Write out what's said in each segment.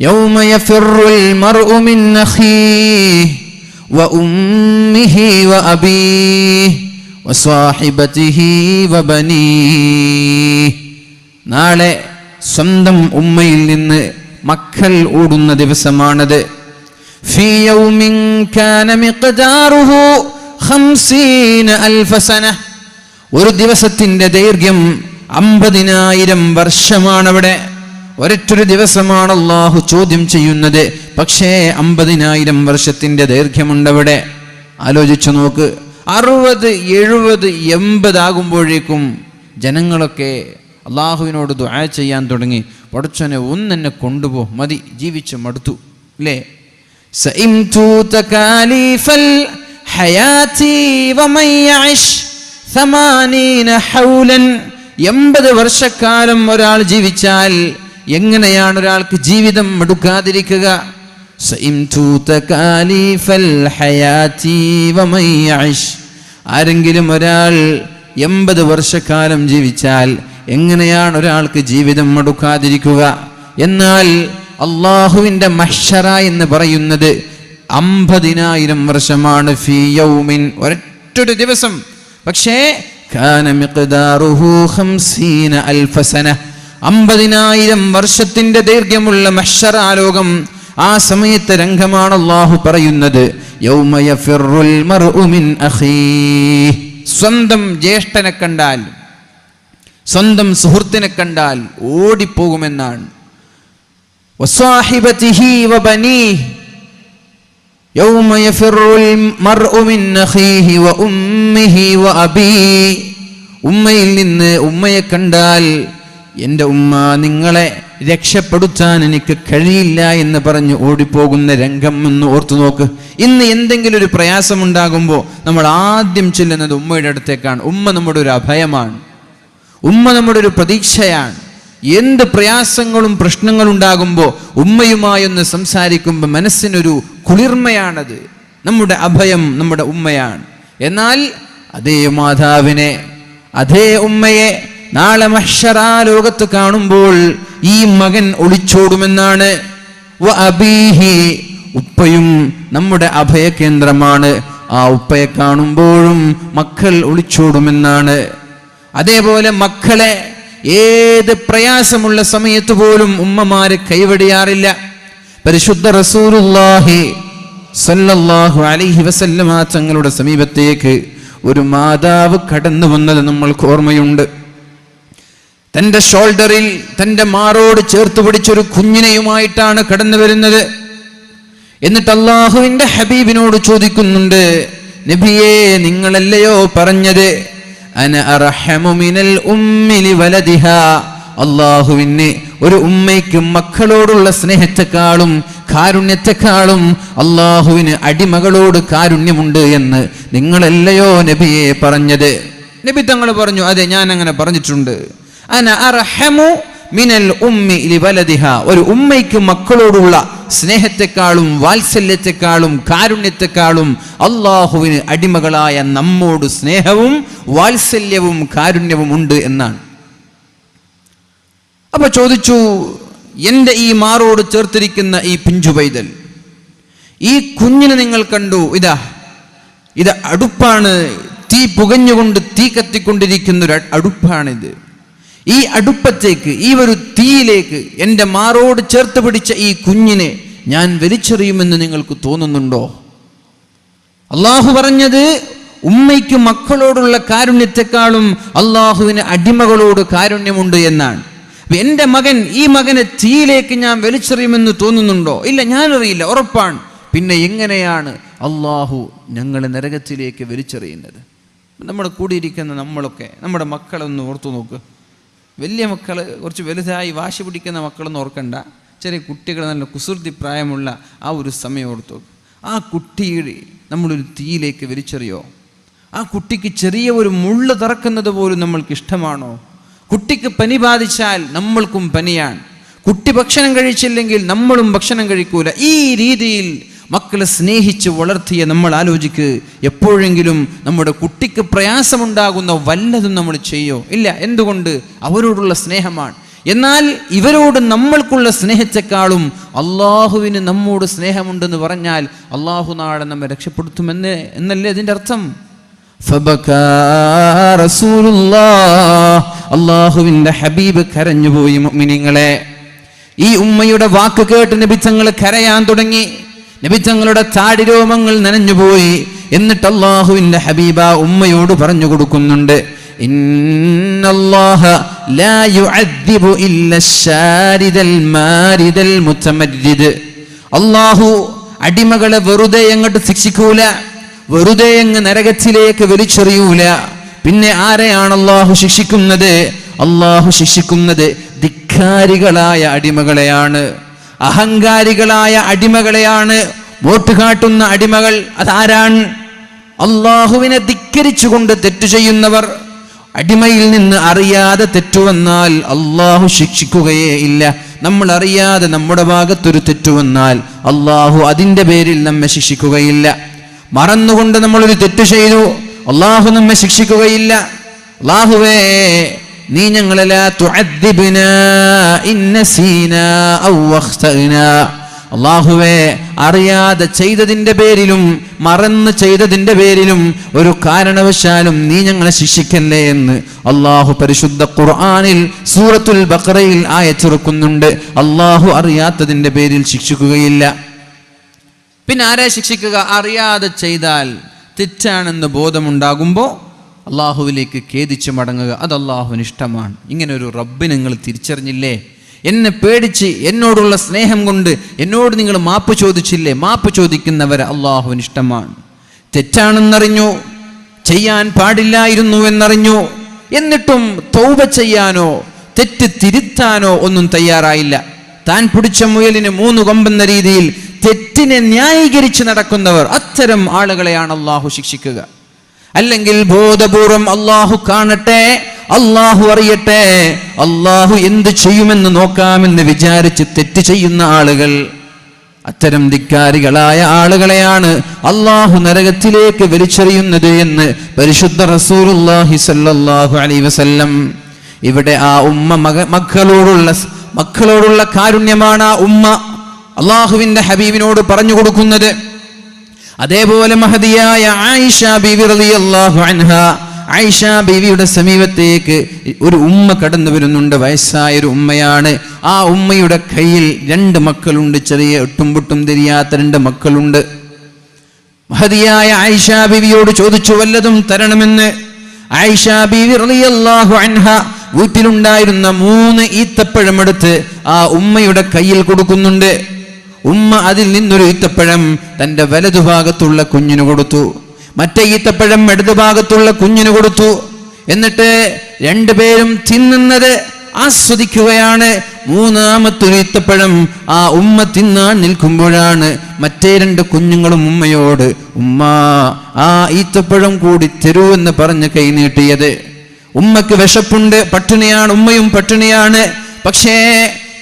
യൗമ യഫിറുൽ മർഉ മിൻ അഖീഹി വഉമ്മിഹി വഅബീഹി വസ്വാഹിബതിഹി വബനീഹി. നാളെ സ്വന്തം ഉമ്മയിൽ നിന്ന് മക്കൾ ഓടുന്ന ദിവസമാണത്. ഫീ യൗമിൻ കാന മിഖ്ദാറുഹു 50,000 സന. ഒരു ദിവസത്തിന്റെ ദൈർഘ്യം 50,000 വർഷമാണവിടെ. ഒരൊറ്റൊരു ദിവസമാണ് അല്ലാഹു ചോദ്യം ചെയ്യുന്നത്. പക്ഷേ 50,000 വർഷത്തിന്റെ ദൈർഘ്യമുണ്ടവിടെ. ആലോചിച്ചു നോക്ക്. 60, 70, 80 ആകുമ്പോഴേക്കും ജനങ്ങളൊക്കെ അള്ളാഹുവിനോട് ദുആ ചെയ്യാൻ തുടങ്ങി. പടച്ചോനെ ഒന്നെന്നെ കൊണ്ടുപോ, മതി, ജീവിച്ച് മടുത്തു അല്ലേ? സഇംതു തകാലിഫൽ ഹയാതി വമൻ യഇശ് 80 ഹൗലൻ. 80 വർഷക്കാലം ഒരാൾ ജീവിച്ചാൽ എങ്ങനെയാണ് ഒരാൾക്ക് ജീവിതം മടുക്കാതിരിക്കുക? സഇംതു തകാലിഫൽ ഹയാതി വമൻ യഇശ്. ആരെങ്കിലും ഒരാൾ 80 വർഷക്കാലം ജീവിച്ചാൽ എങ്ങനെയാണ് ഒരാൾക്ക് ജീവിതം മടുക്കാതിരിക്കുക? എന്നാൽ അള്ളാഹുവിൻ്റെ മഹ്ശറ എന്ന് പറയുന്നത് 50,000 വർഷമാണ്. ഫീ യൗമിൻ, ഒരൊറ്റൊരു ദിവസം. പക്ഷേ കാന മിഖ്ദാറുഹു 50,000 സന. 50,000 വർഷത്തിന്റെ ദൈർഘ്യമുള്ള മഹ്ശറ ലോകം. ആ സമയത്തെ രംഗമാണ് അള്ളാഹു പറയുന്നത്. യൗമ യഫിറുൽ മർഉ മിൻ അഖീഹി. സ്വന്തം ജ്യേഷ്ഠനെ കണ്ടാൽ, സ്വന്തം സുഹൃത്തിനെ കണ്ടാൽ ഓടിപ്പോകുമെന്നാണ്. വസ്വാഹിബതിഹി വബനീഹി. യൗമ യഫിറുൽ മർഉ മിൻ അഖീഹി വഉമ്മിഹി വഅബീഹി. ഉമ്മയിൽ നിന്ന്, ഉമ്മയെ കണ്ടാൽ എൻ്റെ ഉമ്മ നിങ്ങളെ രക്ഷപ്പെടുത്താൻ എനിക്ക് കഴിയില്ല എന്ന് പറഞ്ഞ് ഓടിപ്പോകുന്ന രംഗം ഒന്ന് ഓർത്തു നോക്ക്. ഇന്ന് എന്തെങ്കിലും ഒരു പ്രയാസമുണ്ടാകുമ്പോൾ നമ്മൾ ആദ്യം ചെല്ലുന്നത് ഉമ്മയുടെ അടുത്തേക്കാണ്. ഉമ്മ നമ്മുടെ ഒരു അഭയമാണ്, ഉമ്മ നമ്മുടെ ഒരു പ്രതീക്ഷയാണ്. എന്ത് പ്രയാസങ്ങളും പ്രശ്നങ്ങളും ഉണ്ടാകുമ്പോൾ ഉമ്മയുമായൊന്ന് സംസാരിക്കുമ്പോൾ മനസ്സിനൊരു കുളിർമയാണത്. നമ്മുടെ അഭയം നമ്മുടെ ഉമ്മയാണ്. എന്നാൽ അതേ മാതാവിനെ, അതേ ഉമ്മയെ നാളെ മഹ്ശറ ലോകത്ത് കാണുമ്പോൾ ഈ മകൻ ഒളിച്ചോടുമെന്നാണ്. വഅബീഹി. ഉപ്പയും നമ്മുടെ അഭയകേന്ദ്രമാണ്. ആ ഉപ്പയെ കാണുമ്പോഴും മക്കൾ ഒളിച്ചോടുമെന്നാണ്. അതേപോലെ മക്കളെ ഏത് പ്രയാസമുള്ള സമയത്ത് പോലും ഉമ്മമാര് കൈവെടിയാറില്ല. പരിശുദ്ധ റസൂലുള്ളാഹി സ്വല്ലല്ലാഹു അലൈഹി വസല്ലമ തങ്ങളുടെ സമീപത്തേക്ക് ഒരു മാതാവ് കടന്നു വന്നത് നമ്മൾക്ക് ഓർമ്മയുണ്ട്. തൻ്റെ ഷോൾഡറിൽ, തൻ്റെ മാറോട് ചേർത്ത് പിടിച്ചൊരു കുഞ്ഞിനെയുമായിട്ടാണ് കടന്നു വരുന്നത്. എന്നിട്ട് അള്ളാഹുവിൻ്റെ ഹബീബിനോട് ചോദിക്കുന്നുണ്ട്, നബിയേ, നിങ്ങളല്ലയോ പറഞ്ഞത് അന അർഹമു മിനൽ ഉമ്മി ലിവലദിഹാ. അള്ളാഹുവിന് ഒരു ഉമ്മയ്ക്ക് മക്കളോടുള്ള സ്നേഹത്തെക്കാളും കാരുണ്യത്തെക്കാളും അള്ളാഹുവിന് അടിമകളോട് കാരുണ്യമുണ്ട് എന്ന് നിങ്ങളല്ലയോ നബിയെ പറഞ്ഞത്? നബി തങ്ങൾ പറഞ്ഞു, അതെ, ഞാൻ അങ്ങനെ പറഞ്ഞിട്ടുണ്ട്. അന അർഹമു മിനൽ ഉമ്മി ലിവലദിഹാ. ഒരു ഉമ്മയ്ക്ക് മക്കളോടുള്ള സ്നേഹത്തെക്കാളും വാത്സല്യത്തെക്കാളും കാരുണ്യത്തെക്കാളും അള്ളാഹുവിന് അടിമകളായ നമ്മോട് സ്നേഹവും വാത്സല്യവും കാരുണ്യവും ഉണ്ട് എന്നാണ്. അപ്പൊ ചോദിച്ചു, എൻ്റെ ഈ മാറോട് ചേർത്തിരിക്കുന്ന ഈ പിഞ്ചു പൈതൽ, ഈ കുഞ്ഞിനെ നിങ്ങൾ കണ്ടു, ഇത് അടുപ്പാണ്, തീ പുകഞ്ഞുകൊണ്ട് തീ കത്തിക്കൊണ്ടിരിക്കുന്നൊരു അടുപ്പാണിത്. ഈ അടുപ്പത്തേക്ക്, ഈ ഒരു തീയിലേക്ക് എൻ്റെ മാറോട് ചേർത്ത് പിടിച്ച ഈ കുഞ്ഞിനെ ഞാൻ വലിച്ചെറിയുമെന്ന് നിങ്ങൾക്ക് തോന്നുന്നുണ്ടോ? അള്ളാഹു പറഞ്ഞത് ഉമ്മയ്ക്ക് മക്കളോടുള്ള കാരുണ്യത്തെക്കാളും അള്ളാഹുവിന് അടിമകളോട് കാരുണ്യമുണ്ട് എന്നാണ്. എൻ്റെ മകൻ, ഈ മകനെ തീയിലേക്ക് ഞാൻ വലിച്ചെറിയുമെന്ന് തോന്നുന്നുണ്ടോ? ഇല്ല, ഞാനറിയില്ല, ഉറപ്പാണ്. പിന്നെ എങ്ങനെയാണ് അള്ളാഹു ഞങ്ങളെ നരകത്തിലേക്ക് വലിച്ചെറിയുന്നത്? നമ്മുടെ കൂടിയിരിക്കുന്ന നമ്മളൊക്കെ, നമ്മുടെ മക്കളൊന്ന് ഓർത്തു നോക്ക്. വലിയ മക്കൾ, കുറച്ച് വലുതായി വാശി പിടിക്കുന്ന മക്കളൊന്നും ഓർക്കണ്ട. ചെറിയ കുട്ടികൾ, നല്ല കുസൃതി പ്രായമുള്ള ആ ഒരു സമയം ഓർത്തു. ആ കുട്ടിയെ നമ്മളൊരു തീയിലേക്ക് വലിച്ചെറിയോ? ആ കുട്ടിക്ക് ചെറിയ ഒരു മുള്ള് തറക്കുന്നത് പോലും നമ്മൾക്ക് ഇഷ്ടമാണോ? കുട്ടിക്ക് പനി ബാധിച്ചാൽ നമ്മൾക്കും പനിയാണ്. കുട്ടി ഭക്ഷണം കഴിച്ചില്ലെങ്കിൽ നമ്മളും ഭക്ഷണം കഴിക്കൂല. ഈ രീതിയിൽ മക്കളെ സ്നേഹിച്ച് വളർത്തിയ നമ്മൾ ആലോചിക്ക്, എപ്പോഴെങ്കിലും നമ്മുടെ കുട്ടിക്ക് പ്രയാസമുണ്ടാകുന്ന വല്ലതും നമ്മൾ ചെയ്യോ? ഇല്ല. എന്തുകൊണ്ട്? അവരോടുള്ള സ്നേഹമാണ്. എന്നാൽ ഇവരോട് നമ്മൾക്കുള്ള സ്നേഹത്തെക്കാളും അള്ളാഹുവിന് നമ്മോട് സ്നേഹമുണ്ടെന്ന് പറഞ്ഞാൽ അള്ളാഹു നാളെ നമ്മെ രക്ഷപ്പെടുത്തുമെന്ന് എന്നല്ലേ അതിൻ്റെ അർത്ഥം. അള്ളാഹുവിന്റെ ഹബീബ് കരഞ്ഞുപോയി. മുഅ്മിനീങ്ങളെ, ഈ ഉമ്മയുടെ വാക്ക് കേട്ട് നബി തങ്ങൾ കരയാൻ തുടങ്ങി. നബി തങ്ങളുടെ താടിരോമങ്ങൾ നനഞ്ഞുപോയി. എന്നിട്ട് അള്ളാഹുവിന്റെ ഹബീബ ഉമ്മയോട് പറഞ്ഞു കൊടുക്കുന്നുണ്ട്, ഇന്നല്ലാഹ ലാ യുഅദ്ദിബു ഇല്ല ശാരിദൽ മാരിദൽ മുതമദ്ദിദ്. അള്ളാഹു അടിമകളെ വെറുതെ അങ്ങോട്ട് ശിക്ഷിക്കൂല, വെറുതെ അങ്ങ് നരകത്തിലേക്ക് വലിച്ചെറിയൂല. പിന്നെ ആരെയാണ് അള്ളാഹു ശിക്ഷിക്കുന്നത്? അള്ളാഹു ശിക്ഷിക്കുന്നത് ധിക്കാരികളായ അടിമകളെയാണ്, അഹങ്കാരികളായ അടിമകളെയാണ്. വോട്ട് കാട്ടുന്ന അടിമകൾ അതാരാണ്? അള്ളാഹുവിനെ ധിക്കരിച്ചുകൊണ്ട് തെറ്റു ചെയ്യുന്നവർ. അടിമയിൽ നിന്ന് അറിയാതെ തെറ്റുവന്നാൽ അള്ളാഹു ശിക്ഷിക്കുകയേ ഇല്ല. നമ്മൾ അറിയാതെ നമ്മുടെ ഭാഗത്തൊരു തെറ്റുവന്നാൽ അള്ളാഹു അതിൻ്റെ പേരിൽ നമ്മെ ശിക്ഷിക്കുകയില്ല. മറന്നുകൊണ്ട് നമ്മളൊരു തെറ്റ് ചെയ്തു, അള്ളാഹു നമ്മെ ശിക്ഷിക്കുകയില്ല. അള്ളാഹുവേ, നീ ഞങ്ങളെ ലാ തുഅദ്ദിബ്നാ ഇൻ നസീനാ ഔ അഖ്തഅനാ. അള്ളാഹുവേ, അറിയാതെ ചെയ്തതിൻ്റെ പേരിലും മറന്ന് ചെയ്തതിൻ്റെ പേരിലും ഒരു കാരണവശാലും നീ ഞങ്ങളെ ശിക്ഷിക്കല്ലേ എന്ന് അള്ളാഹു പരിശുദ്ധ ഖുർആനിൽ സൂറത്തുൽ ബഖറയിൽ ആയത്തിറക്കുന്നുണ്ട്. അള്ളാഹു അറിയാത്തതിൻ്റെ പേരിൽ ശിക്ഷിക്കുകയില്ല. പിന്നെ ആരെ ശിക്ഷിക്കുക? അറിയാതെ ചെയ്താൽ തെറ്റാണെന്ന് ബോധമുണ്ടാകുമ്പോൾ അള്ളാഹുവിലേക്ക് ഖേദിച്ച് മടങ്ങുക. അത് അള്ളാഹുവിന് ഇഷ്ടമാണ്. ഇങ്ങനെ ഒരു റബ്ബ് നിങ്ങൾ തിരിച്ചറിഞ്ഞില്ലേ? എന്നെ പേടിച്ച് എന്നോടുള്ള സ്നേഹം കൊണ്ട് എന്നോട് നിങ്ങൾ മാപ്പ് ചോദിച്ചില്ലേ? മാപ്പ് ചോദിക്കുന്നവരെ അള്ളാഹുവിന് ഇഷ്ടമാണ്. തെറ്റാണെന്നറിഞ്ഞു, ചെയ്യാൻ പാടില്ലായിരുന്നു എന്നറിഞ്ഞു, എന്നിട്ടും തൗബ ചെയ്യാനോ തെറ്റ് തിരുത്താനോ ഒന്നും തയ്യാറായില്ല. താൻ പിടിച്ച മുയലിന് 3 കൊമ്പെന്ന രീതിയിൽ തെറ്റിനെ ന്യായീകരിച്ച് നടക്കുന്നവർ, അത്തരം ആളുകളെയാണ് അള്ളാഹു ശിക്ഷിക്കുക. അല്ലെങ്കിൽ ബോധപൂർവം അള്ളാഹു കാണട്ടെ, അള്ളാഹു അറിയട്ടെ, അള്ളാഹു എന്ത് ചെയ്യുമെന്ന് നോക്കാമെന്ന് വിചാരിച്ച് തെറ്റ് ചെയ്യുന്ന ആളുകൾ, അത്തരം ധിക്കാരികളായ ആളുകളെയാണ് അള്ളാഹു നരകത്തിലേക്ക് വലിച്ചെറിയുന്നത് എന്ന് പരിശുദ്ധ റസൂലുള്ളാഹി സ്വല്ലല്ലാഹു അലൈഹി വസല്ലം. ഇവിടെ ആ ഉമ്മ മക്കളോടുള്ള കാരുണ്യമാണ് ആ ഉമ്മ അള്ളാഹുവിന്റെ ഹബീബിനോട് പറഞ്ഞു കൊടുക്കുന്നത്. അതേപോലെ മഹദിയായ ആയിഷ ബീവി റളിയല്ലാഹു അൻഹ, ആയിഷ ബീവിയുടെ സമീപത്തേക്ക് ഒരു ഉമ്മ കടന്നു വരുന്നുണ്ട്. വയസ്സായൊരു ഉമ്മയാണ്. ആ ഉമ്മയുടെ കയ്യിൽ 2 മക്കളുണ്ട്. ചെറിയ ഒട്ടും പൊട്ടും തിരിയാത്ത 2 മക്കളുണ്ട്. മഹദിയായ ആയിഷ ബീവിയോട് ചോദിച്ചു വല്ലതും തരണമെന്ന്. ആയിഷ ബീവി റളിയല്ലാഹു അൻഹ വീട്ടിലുണ്ടായിരുന്ന 3 ഈത്തപ്പഴമെടുത്ത് ആ ഉമ്മയുടെ കയ്യിൽ കൊടുക്കുന്നുണ്ട്. ഉമ്മ അതിൽ നിന്നൊരു ഈത്തപ്പഴം തൻ്റെ വലതുഭാഗത്തുള്ള കുഞ്ഞിന് കൊടുത്തു, മറ്റേ ഈത്തപ്പഴം ഇടതുഭാഗത്തുള്ള കുഞ്ഞിന് കൊടുത്തു. എന്നിട്ട് 2 പേരും തിന്നുന്നത് ആസ്വദിക്കുകയാണ്. 3ാമത്തെ ഈത്തപ്പഴം ആ ഉമ്മ തിന്നാൻ നിൽക്കുമ്പോഴാണ് മറ്റേ 2 കുഞ്ഞുങ്ങളും ഉമ്മയോട് ഉമ്മ ആ ഈത്തപ്പഴം കൂടി തരൂ എന്ന് പറഞ്ഞ് കൈ നീട്ടിയത്. ഉമ്മക്ക് വിശപ്പുണ്ട്, പട്ടിണിയാണ്, ഉമ്മയും പട്ടിണിയാണ്. പക്ഷേ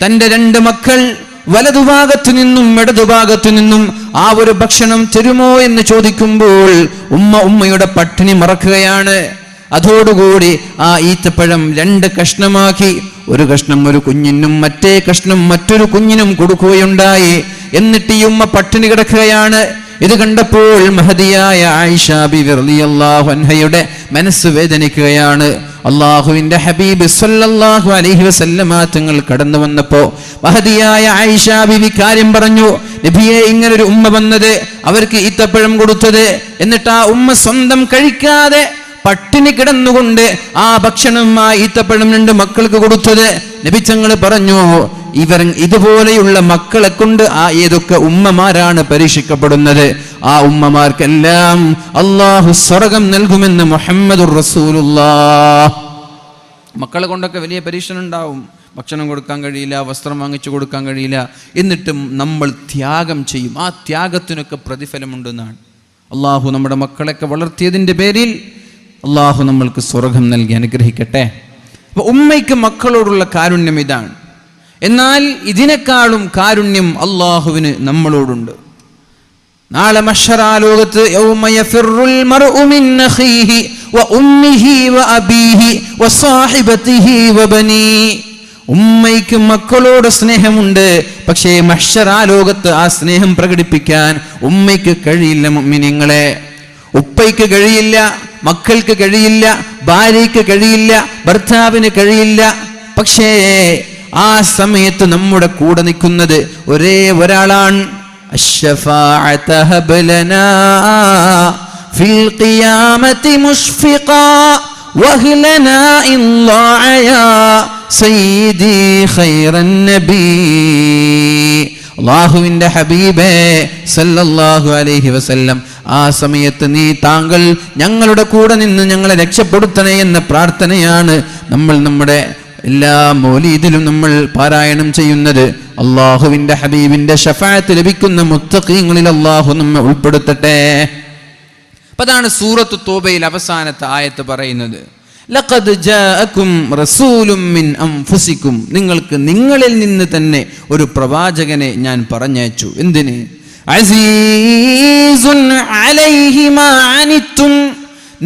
തൻ്റെ 2 മക്കൾ വലതുഭാഗത്തു നിന്നും ഇടതുഭാഗത്തു നിന്നും ആ ഒരു ഭക്ഷണം തരുമോ എന്ന് ചോദിക്കുമ്പോൾ ഉമ്മയുടെ പട്ടിണി മറക്കുകയാണ്. അതോടുകൂടി ആ ഈത്തപ്പഴം 2 കഷ്ണമാക്കി, ഒരു കഷ്ണം ഒരു കുഞ്ഞിനും മറ്റേ കഷ്ണം മറ്റൊരു കുഞ്ഞിനും കൊടുക്കുകയുണ്ടായി. എന്നിട്ട് ഈ ഉമ്മ പട്ടിണി കിടക്കുകയാണ്. ഇത് കണ്ടപ്പോൾ മഹദിയായ ആയിഷ ബിവി റളിയല്ലാഹു അൻഹയുടെ മനസ്സ് വേദനിക്കുകയാണ്. അള്ളാഹുവിന്റെ ഹബീബ് സല്ലല്ലാഹു അലൈഹി വസല്ലമ തങ്ങൾ കടന്നു വന്നപ്പോൾ മഹദിയായ ആയിഷ ബിവി കാര്യം പറഞ്ഞു. നബിയെ, ഇങ്ങനൊരു ഉമ്മ വന്നത്, അവർക്ക് ഈത്തപ്പഴം കൊടുത്തത്, എന്നിട്ട് ആ ഉമ്മ സ്വന്തം കഴിക്കാതെ പട്ടിണി കിടന്നുകൊണ്ട് ആ ഭക്ഷണം ആ ഈത്തപ്പഴം 2 മക്കൾക്ക് കൊടുത്തത്. നബി തങ്ങൾ പറഞ്ഞു, ഇതുപോലെയുള്ള മക്കളെ കൊണ്ട് ഏതൊക്കെ ഉമ്മമാരാണ് പരീക്ഷിക്കപ്പെടുന്നത്, ആ ഉമ്മമാർക്കെല്ലാം അള്ളാഹു സ്വർഗ്ഗം നൽകുമെന്ന് മുഹമ്മദുർ റസൂലുള്ളാഹ്. മക്കളെ കൊണ്ടൊക്കെ വലിയ പരീക്ഷണം ഉണ്ടാവും. ഭക്ഷണം കൊടുക്കാൻ കഴിയില്ല, വസ്ത്രം വാങ്ങിച്ചു കൊടുക്കാൻ കഴിയില്ല, എന്നിട്ടും നമ്മൾ ത്യാഗം ചെയ്യും. ആ ത്യാഗത്തിനൊക്കെ പ്രതിഫലമുണ്ടെന്നാണ്. അള്ളാഹു നമ്മുടെ മക്കളെയൊക്കെ വളർത്തിയതിൻ്റെ പേരിൽ അള്ളാഹു നമ്മൾക്ക് സ്വർഗ്ഗം നൽകി അനുഗ്രഹിക്കട്ടെ. അപ്പോൾ ഉമ്മയ്ക്ക് മക്കളോടുള്ള കാരുണ്യം ഇതാണ്. എന്നാൽ ഇതിനേക്കാളും കാരുണ്യം അള്ളാഹുവിന് നമ്മളോടുണ്ട്. നാളെ മഹ്ശറാ ലോകത്ത് യൗമ യഫിറുൽ മർഉ മിൻ അഖീഹി വ ഉമ്മിഹി വ അബീഹി വ സാഹിബതിഹി വ ബനീ. ഉമ്മയ്ക്ക് മക്കളോട് സ്നേഹമുണ്ട്, പക്ഷേ മഹ്ശറാ ലോകത്ത് ആ സ്നേഹം പ്രകടിപ്പിക്കാൻ ഉമ്മയ്ക്ക് കഴിയില്ല. മുഅ്മിനീങ്ങളെ, ഉപ്പയ്ക്ക് കഴിയില്ല, മക്കൾക്ക് കഴിയില്ല, ഭാര്യയ്ക്ക് കഴിയില്ല, ഭർത്താവിന് കഴിയില്ല. പക്ഷേ ആ സമയത്ത് നമ്മുടെ കൂടെ നിൽക്കുന്നത് ഒരേ ഒരാളാണ്. അശ്ശഫാഅത ഹബ്ലനാ ഫിൽ ഖിയാമത്തി മുഷ്ഫിഖാ വഹ്ലനാ ഇല്ലാഅ സയ്യിദി ഖൈറൻ നബി. അല്ലാഹുവിന്റെ ഹബീബേ സല്ലല്ലാഹു അലൈഹി വസല്ലം, ആ സമയത്ത് താങ്കൾ ഞങ്ങളുടെ കൂടെ നിന്ന് ഞങ്ങളെ രക്ഷപ്പെടുത്തണേ എന്ന പ്രാർത്ഥനയാണ് നമ്മൾ നമ്മുടെ എല്ലാ മൗലീദിലും നമ്മൾ പാരായണം ചെയ്യുന്നത്. അല്ലാഹുവിന്റെ ഹബീബിന്റെ ശഫാഅത്ത് ലഭിക്കുന്ന മുത്തഖീങ്ങളിൽ അല്ലാഹു നമ്മെ ഉൾപ്പെടുത്തട്ടെ. അതാണ് സൂറത്ത് തൗബയിൽ അവസാനത്തെ ആയത്ത് പറയുന്നത്. ലഖദ് ജാഅകും റസൂലും മിൻ അൻഫുസികും, നിങ്ങൾക്ക് നിങ്ങളിൽ നിന്ന് തന്നെ ഒരു പ്രവാചകനെ ഞാൻ പറഞ്ഞയച്ചു. എന്തിന്? അസീസുൻ അലൈഹി മാ അനിത്തും,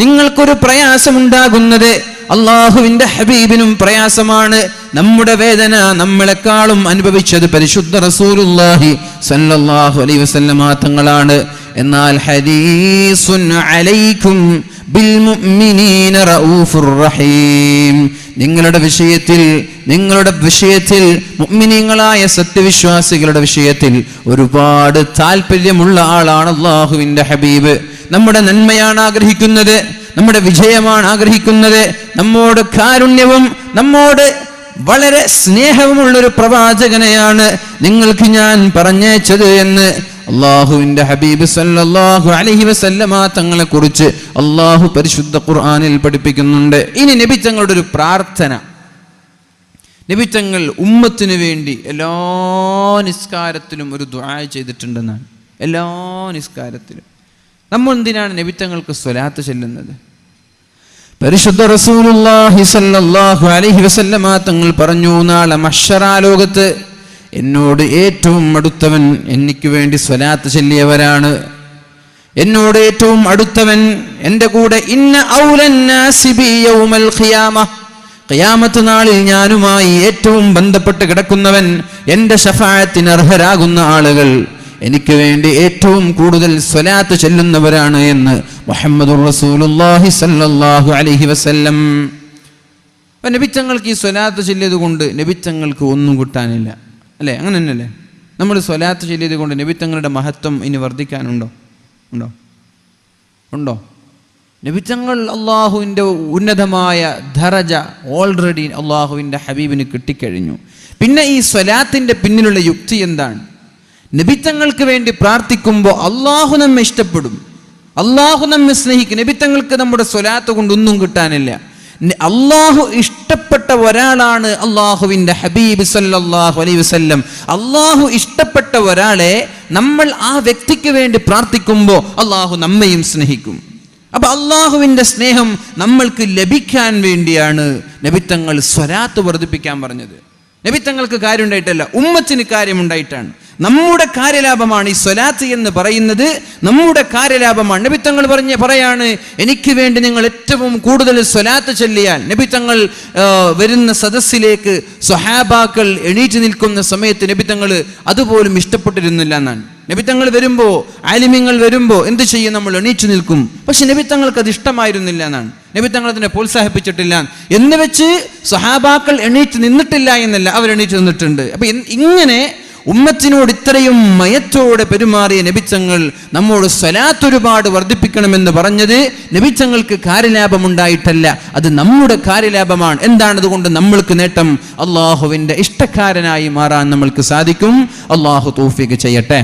നിങ്ങൾക്കൊരു പ്രയാസമുണ്ടാകുന്നത് അള്ളാഹുവിന്റെ ഹബീബിനും പ്രയാസമാണ്. നമ്മുടെ വേദന നമ്മളെക്കാളും അനുഭവിച്ചത് പരിശുദ്ധ റസൂലുള്ളാഹി സ്വല്ലല്ലാഹു അലൈഹി വസല്ലമ തങ്ങളാണ്. എന്നാൽ ഹദീസുൻ അലൈക്കും ബിൽ മുഅ്മിനീന റഊഫുർ റഹീം, നിങ്ങളുടെ വിഷയത്തിൽ മുഅ്മിനീങ്ങളായ സത്യവിശ്വാസികളുടെ വിഷയത്തിൽ ഒരുപാട് താല്പര്യമുള്ള ആളാണ് അള്ളാഹുവിന്റെ ഹബീബ്. നമ്മുടെ നന്മയാണ് ആഗ്രഹിക്കുന്നത്, നമ്മുടെ വിജയമാണ് ആഗ്രഹിക്കുന്നത്, നമ്മോട് കാരുണ്യവും നമ്മോട് വളരെ സ്നേഹവുമുള്ളൊരു പ്രവാചകനെയാണ് നിങ്ങൾക്ക് ഞാൻ പറഞ്ഞയച്ചത് എന്ന് അള്ളാഹുവിന്റെ ഹബീബ് സല്ലല്ലാഹു അലൈഹി വസല്ലമ തങ്ങളെ കുറിച്ച് അള്ളാഹു പരിശുദ്ധ ഖുർആനിൽ പഠിപ്പിക്കുന്നുണ്ട്. ഇനി നബി തങ്ങളുടെ ഒരു പ്രാർത്ഥന, നബി തങ്ങൾ ഉമ്മത്തിന് വേണ്ടി എല്ലാ നിസ്കാരത്തിലും ഒരു ദുആ ചെയ്തിട്ടുണ്ടെന്നാണ്. എല്ലാ നിസ്കാരത്തിലും നമ്മൾ എന്തിനാണ് നബി തങ്ങൾക്ക് സ്വലാത്ത് ചൊല്ലുന്നത്? പരിശുദ്ധ റസൂലുള്ളാഹി സ്വല്ലല്ലാഹു അലൈഹി വസല്ലമ തങ്ങൾ പറഞ്ഞു, നാളെ മഹ്ശറാ ലോകത്ത് എന്നോട് ഏറ്റവും അടുത്തവൻ എനിക്ക് വേണ്ടി സ്വലാത്ത് ചൊല്ലിയവരാണ്. എന്നോട് ഏറ്റവും അടുത്തവൻ എൻ്റെ കൂടെ ഇന്ന ഔലന്നാസി ബി യൗമൽ ഖിയാമ, ഖിയാമത്ത് നാളിൽ ഞാനുമായി ഏറ്റവും ബന്ധപ്പെട്ട് കിടക്കുന്നവൻ, എൻ്റെ ശഫാഅത്തിന് അർഹരാകുന്ന ആളുകൾ എനിക്ക് വേണ്ടി ഏറ്റവും കൂടുതൽ സ്വലാത്ത് ചൊല്ലുന്നവരാണ് എന്ന് മുഹമ്മദുർ റസൂലുള്ളാഹി സ്വല്ലല്ലാഹു അലൈഹി വസല്ലം. അപ്പം നബിത്തങ്ങൾക്ക് ഈ സ്വലാത്ത് ചൊല്ലിയത് കൊണ്ട് നബിത്തങ്ങൾക്ക് ഒന്നും കിട്ടാനില്ല, അല്ലേ? അങ്ങനെ തന്നെയല്ലേ? നമ്മൾ സ്വലാത്ത് ചൊല്ലിയത് കൊണ്ട് നബിത്തങ്ങളുടെ മഹത്വം ഇനി വർദ്ധിക്കാനുണ്ടോ? ഉണ്ടോ? നബിത്തങ്ങൾ അള്ളാഹുവിൻ്റെ ഉന്നതമായ ദറജ ഓൾറെഡി അള്ളാഹുവിൻ്റെ ഹബീബിന് കിട്ടിക്കഴിഞ്ഞു. പിന്നെ ഈ സ്വലാത്തിൻ്റെ പിന്നിലുള്ള യുക്തി എന്താണ്? നബിത്തങ്ങൾക്ക് വേണ്ടി പ്രാർത്ഥിക്കുമ്പോൾ അള്ളാഹു നമ്മെ ഇഷ്ടപ്പെടും, അള്ളാഹു നമ്മെ സ്നേഹിക്കും. നബിത്തങ്ങൾക്ക് നമ്മുടെ സ്വലാത്ത് കൊണ്ട് ഒന്നും കിട്ടാനില്ല. അള്ളാഹു ഇഷ്ടപ്പെട്ട ഒരാളാണ് അള്ളാഹുവിൻ്റെ ഹബീബ് സല്ലല്ലാഹു അലൈഹി വസല്ലം. അള്ളാഹു ഇഷ്ടപ്പെട്ട ഒരാളെ നമ്മൾ ആ വ്യക്തിക്ക് വേണ്ടി പ്രാർത്ഥിക്കുമ്പോൾ അള്ളാഹു നമ്മയും സ്നേഹിക്കും. അപ്പൊ അള്ളാഹുവിൻ്റെ സ്നേഹം നമ്മൾക്ക് ലഭിക്കാൻ വേണ്ടിയാണ് നബിത്തങ്ങൾ സ്വലാത്ത് വർദ്ധിപ്പിക്കാൻ പറഞ്ഞത്. നബിത്തങ്ങൾക്ക് കാര്യമുണ്ടായിട്ടല്ല, ഉമ്മത്തിന് കാര്യമുണ്ടായിട്ടാണ്. നമ്മുടെ കാര്യലാഭമാണ് ഈ സ്വലാത്ത് എന്ന് പറയുന്നത്, നമ്മുടെ കാര്യലാഭമാണ്. നബിത്തങ്ങൾ പറയാണ്, എനിക്ക് വേണ്ടി നിങ്ങൾ ഏറ്റവും കൂടുതൽ സ്വലാത്ത് ചൊല്ലിയാൽ. നബിത്തങ്ങൾ വരുന്ന സദസ്സിലേക്ക് സ്വഹാബാക്കൾ എണീറ്റ് നിൽക്കുന്ന സമയത്ത് നബിത്തങ്ങൾ അതുപോലും ഇഷ്ടപ്പെട്ടിരുന്നില്ല എന്നാണ്. നബിത്തങ്ങൾ വരുമ്പോൾ, ആലിമ്യങ്ങൾ വരുമ്പോൾ എന്ത് ചെയ്യും? നമ്മൾ എണീറ്റ് നിൽക്കും. പക്ഷെ നബിത്തങ്ങൾക്ക് അത് ഇഷ്ടമായിരുന്നില്ല എന്നാണ്. നബിത്തങ്ങൾ അതിനെ പ്രോത്സാഹിപ്പിച്ചിട്ടില്ല എന്ന് വെച്ച് സ്വഹാബാക്കൾ എണീറ്റ് നിന്നിട്ടില്ല എന്നല്ല, അവർ എണീറ്റ് നിന്നിട്ടുണ്ട്. അപ്പൊ ഇങ്ങനെ ഉമ്മത്തിനോട് ഇത്രയും മയത്തോടെ പെരുമാറിയ നബിത്തങ്ങൾ നമ്മോട് സ്വലാത്ത് ഒരുപാട് വർദ്ധിപ്പിക്കണമെന്ന് പറഞ്ഞത് നബിത്തങ്ങൾക്ക് കാര്യലാഭമുണ്ടായിട്ടല്ല, അത് നമ്മുടെ കാര്യലാഭമാണ്. എന്താണതുകൊണ്ട് നമ്മൾക്ക് നേട്ടം? അള്ളാഹുവിൻ്റെ ഇഷ്ടക്കാരനായി മാറാൻ നമ്മൾക്ക് സാധിക്കും. അള്ളാഹു തൗഫീഖ് ചെയ്യട്ടെ.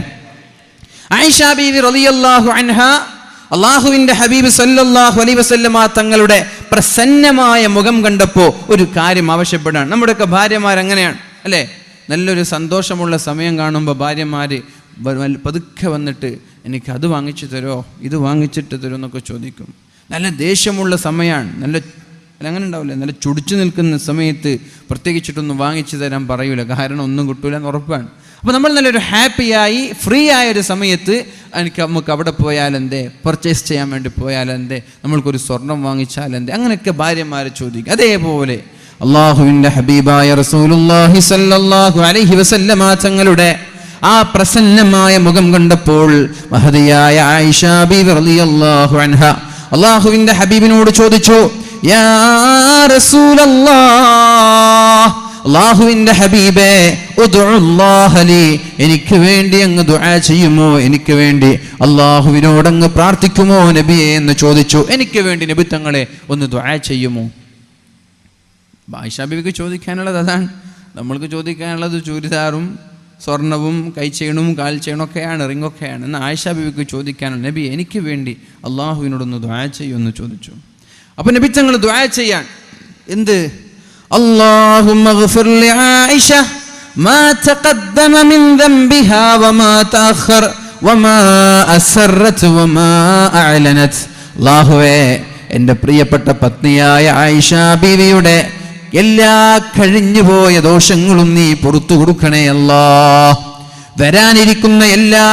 ആയിഷ ബീവി റളിയല്ലാഹു അൻഹ അള്ളാഹുവിൻ്റെ ഹബീബ് സല്ലല്ലാഹു അലൈഹി വസല്ലമ തങ്ങളുടെ പ്രസന്നമായ മുഖം കണ്ടപ്പോൾ ഒരു കാര്യം ആവശ്യപ്പെടാണ്. നമ്മുടെയൊക്കെ ഭാര്യമാർ അങ്ങനെയാണ്, അല്ലേ? നല്ലൊരു സന്തോഷമുള്ള സമയം കാണുമ്പോൾ ഭാര്യമാർ പതുക്കെ വന്നിട്ട് എനിക്ക് അത് വാങ്ങിച്ചു തരുമോ, ഇത് വാങ്ങിച്ചിട്ട് തരുമോ എന്നൊക്കെ ചോദിക്കും. നല്ല ദേഷ്യമുള്ള സമയമാണ്, അങ്ങനെ ഉണ്ടാവില്ല, നല്ല ചുടിച്ചു നിൽക്കുന്ന സമയത്ത് പ്രത്യേകിച്ചിട്ടൊന്നും വാങ്ങിച്ചു തരാൻ പറയൂല, കാരണം ഒന്നും കിട്ടൂല എന്ന് ഉറപ്പാണ്. അപ്പോൾ നമ്മൾ നല്ലൊരു ഹാപ്പിയായി ഫ്രീ ആയൊരു സമയത്ത് നമുക്ക് അവിടെ പോയാലെന്തേ, പർച്ചേസ് ചെയ്യാൻ വേണ്ടി പോയാലെന്തേ, നമ്മൾക്കൊരു സ്വർണം വാങ്ങിച്ചാലെന്തേ, അങ്ങനെയൊക്കെ ഭാര്യമാരെ ചോദിക്കും. അതേപോലെ അല്ലാഹുവിന്റെ ഹബീബായ റസൂലുള്ളാഹി സ്വല്ലല്ലാഹു അലൈഹി വസല്ലമ തങ്ങളുടെ ആ പ്രസന്നമായ മുഖം കണ്ടപ്പോൾ മഹദിയായ ആയിഷ ബീവി റളിയല്ലാഹു അൻഹ അല്ലാഹുവിന്റെ ഹബീബിനോട് ചോദിച്ചു, യാ റസൂലല്ലാഹ്, അല്ലാഹുവിന്റെ ഹബീബേ, ഉദ്ഉല്ലാഹ ലി, എനിക്ക് വേണ്ടി അങ്ങ് ദുആ ചെയ്യുമോ, എനിക്ക് വേണ്ടി അല്ലാഹുവിനോട് അങ്ങ് പ്രാർത്ഥിക്കുമോ നബിയെ എന്ന് ചോദിച്ചു. എനിക്ക് വേണ്ടി നബി തങ്ങളെ ഒന്ന് ദുആ ചെയ്യുമോ? ആയിഷ ബീവിക്ക് ചോദിക്കാനുള്ളത് അതാണ്. നമ്മൾക്ക് ചോദിക്കാനുള്ളത് ചൂരിദാറും സ്വർണവും കൈച്ചെയിനും കാൽ ചെയിനൊക്കെയാണ്, റിങ്ങൊക്കെയാണ്. എന്നാൽ ആയിഷ ബീവിക്ക് ചോദിക്കാനുള്ള, നബി എനിക്ക് വേണ്ടി അള്ളാഹുവിനോടൊന്ന് ദുആ ചെയ്യുമെന്ന് ചോദിച്ചു. അപ്പോൾ നബി തങ്ങൾ ദുആ ചെയ്യാൻ എന്ത്, അല്ലാഹുമ്മ ഗ്ഫിർ ലി ആയിഷ മാ തഖദ്ദമ മിൻ ദംബിഹാ വമാ തഅഖർ വമാ അസറത് വമാ അഅലനത്. അല്ലാഹുവേ, എൻ്റെ പ്രിയപ്പെട്ട പത്നിയായ ആയിഷ ബീവിയുടെ എല്ലാ കഴിഞ്ഞുപോയ ദോഷങ്ങളും നീ പുറത്തു കൊടുക്കണേ അല്ലാ. വരാനിരിക്കുന്ന എല്ലാ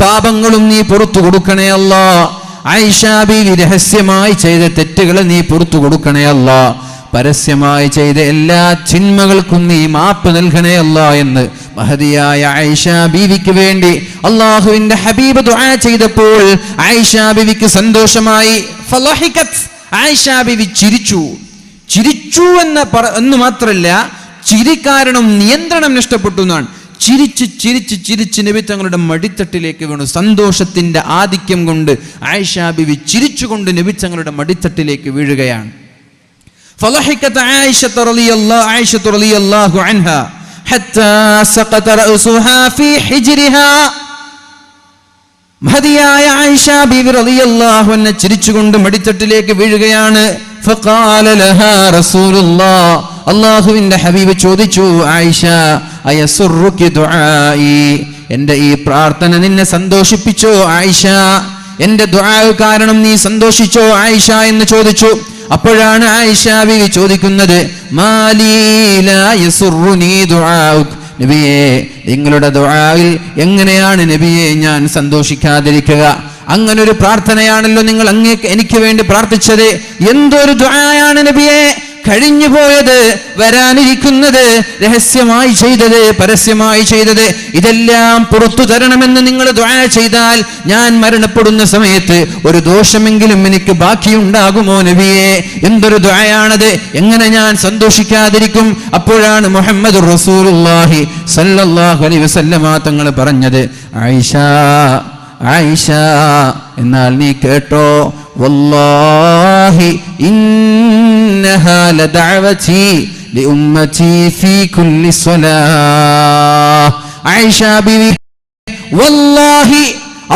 പാപങ്ങളും നീ പുറത്തു കൊടുക്കണേ അല്ലാ. ആയിഷ ബീവി രഹസ്യമായി ചെയ്ത തെറ്റുകൾ നീ പുറത്തു കൊടുക്കണേ അല്ലാ. പരസ്യമായി ചെയ്ത എല്ലാ ചിന്മകൾക്കും നീ മാപ്പ് നൽകണേ അല്ലാ എന്ന് മഹദിയായ ആയിഷ ബീവിക്ക് വേണ്ടി അല്ലാഹുവിന്റെ ഹബീബ് ദുആ ചെയ്തപ്പോൾ ആയിഷ ബീവിക്ക് സന്തോഷമായി. ഫളഹികത്, ആയിഷ ബീവി ചിരിച്ചു. ചിരിച്ചു എന്ന് മാത്രമല്ല, ചിരി കാരണം നിയന്ത്രണം നഷ്ടപ്പെട്ടു എന്നാണ്. ചിരിച്ച് ചിരിച്ച് ചിരിച്ച് നബി തങ്ങളുടെ മടിത്തട്ടിലേക്ക് വീണു. സന്തോഷത്തിന്റെ ആധിക്യം കൊണ്ട് ആയിഷ ബീവി ചിരിച്ചുകൊണ്ട് നബി തങ്ങളുടെ മടിത്തട്ടിലേക്ക് വീഴുകയാണ്. ഫളഹികത് ആയിഷ റളിയല്ലാഹു അൻഹാ ഹത്താ സഖത റഅസുഹാ ഫീ ഹിജ്രിഹാ. മഹദിയായ ആയിഷ ബീവി റളിയല്ലാഹു അൻഹ ചിരിച്ചുകൊണ്ട് മടിത്തട്ടിലേക്ക് വീഴുകയാണ്. ഫഖാല ലഹാ റസൂലുള്ളാഹ്, അല്ലാഹുവിന്റെ ഹബീബ് ചോദിച്ചു, ആയിഷ അയസുറുകി ദുആഇ, എൻ്റെ ഈ പ്രാർത്ഥന നിന്നെ സന്തോഷിപ്പിച്ചോ ആയിഷ? എൻ്റെ ദുആ കാരണം നീ സന്തോഷിച്ചോ ആയിഷ എന്ന് ചോദിച്ചു. അപ്പോഴാണ് ആയിഷ ബീവി ചോദിക്കുന്നത്, മാലീ ലാ യസുറുനി ദുആഉക്, നബിയേ, നിങ്ങളുടെ ദുആയിൽ എങ്ങനെയാണ് നബിയെ ഞാൻ സന്തോഷിക്കാതിരിക്കുക? അങ്ങനൊരു പ്രാർത്ഥനയാണല്ലോ നിങ്ങൾ എനിക്ക് വേണ്ടി പ്രാർത്ഥിച്ചത്. എന്തൊരു ദുആയാണ് നബിയെ! കഴിഞ്ഞു പോയത്, വരാനിരിക്കുന്നത്, രഹസ്യമായി ചെയ്തത്, പരസ്യമായി ചെയ്തത്, ഇതെല്ലാം പുറത്തു തരണമെന്ന് നിങ്ങൾ ദുആ ചെയ്താൽ ഞാൻ മരണപ്പെടുന്ന സമയത്ത് ഒരു ദോഷമെങ്കിലും എനിക്ക് ബാക്കിയുണ്ടാകുമോ നബിയെ? എന്തൊരു ദുആയാണത്! എങ്ങനെ ഞാൻ സന്തോഷിക്കാതിരിക്കും? അപ്പോഴാണ് മുഹമ്മദുർ റസൂലുള്ളാഹി സ്വല്ലല്ലാഹു അലൈഹി വസല്ലമ തങ്ങൾ പറഞ്ഞത്, ആയിഷ, ആയിഷ, എന്നാൽ നീ കേട്ടോ, വല്ലാഹി ഇന്നഹാ ലദഅവതി ലിഉമ്മതി ഫീ കുല്ലി സ്വലാഹ്. ആയിഷ ബീവി, വല്ലാഹി,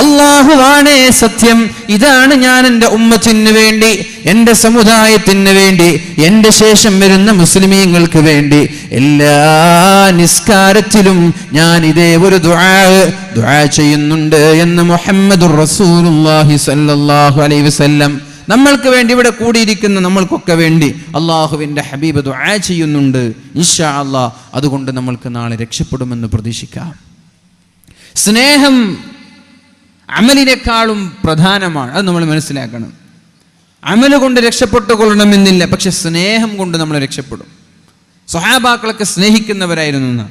അല്ലാഹുവാണേ സത്യം, ഇതാണ് ഞാൻ എൻ്റെ ഉമ്മത്തിന് വേണ്ടി, എൻ്റെ സമുദായത്തിന് വേണ്ടി, എൻ്റെ ശേഷം വരുന്ന മുസ്ലിമീങ്ങൾക്ക് വേണ്ടി എല്ലാ നിസ്കാരത്തിലും ഞാൻ ഇതേ ഒരു ദുആ ചെയ്യുന്നുണ്ട് എന്ന് മുഹമ്മദുർ റസൂലുള്ളാഹി സ്വല്ലല്ലാഹു അലൈഹി വസല്ലം നമ്മൾക്ക് വേണ്ടി, ഇവിടെ കൂടിയിരിക്കുന്ന നമ്മൾക്കൊക്കെ വേണ്ടി അല്ലാഹുവിൻ്റെ ഹബീബ് ദുആ ചെയ്യുന്നുണ്ട്. ഇൻഷാ അല്ലാഹ് അതുകൊണ്ട് നമ്മൾക്ക് നാളെ രക്ഷപ്പെടുമെന്ന് പ്രതീക്ഷിക്കാം. സ്നേഹം അമലിനേക്കാളും പ്രധാനമാണ്. അത് നമ്മൾ മനസ്സിലാക്കണം. അമല് കൊണ്ട് രക്ഷപ്പെട്ടുകൊള്ളണമെന്നില്ല, പക്ഷെ സ്നേഹം കൊണ്ട് നമ്മൾ രക്ഷപ്പെടും. സ്വഹാബാക്കളൊക്കെ സ്നേഹിക്കുന്നവരായിരുന്നു.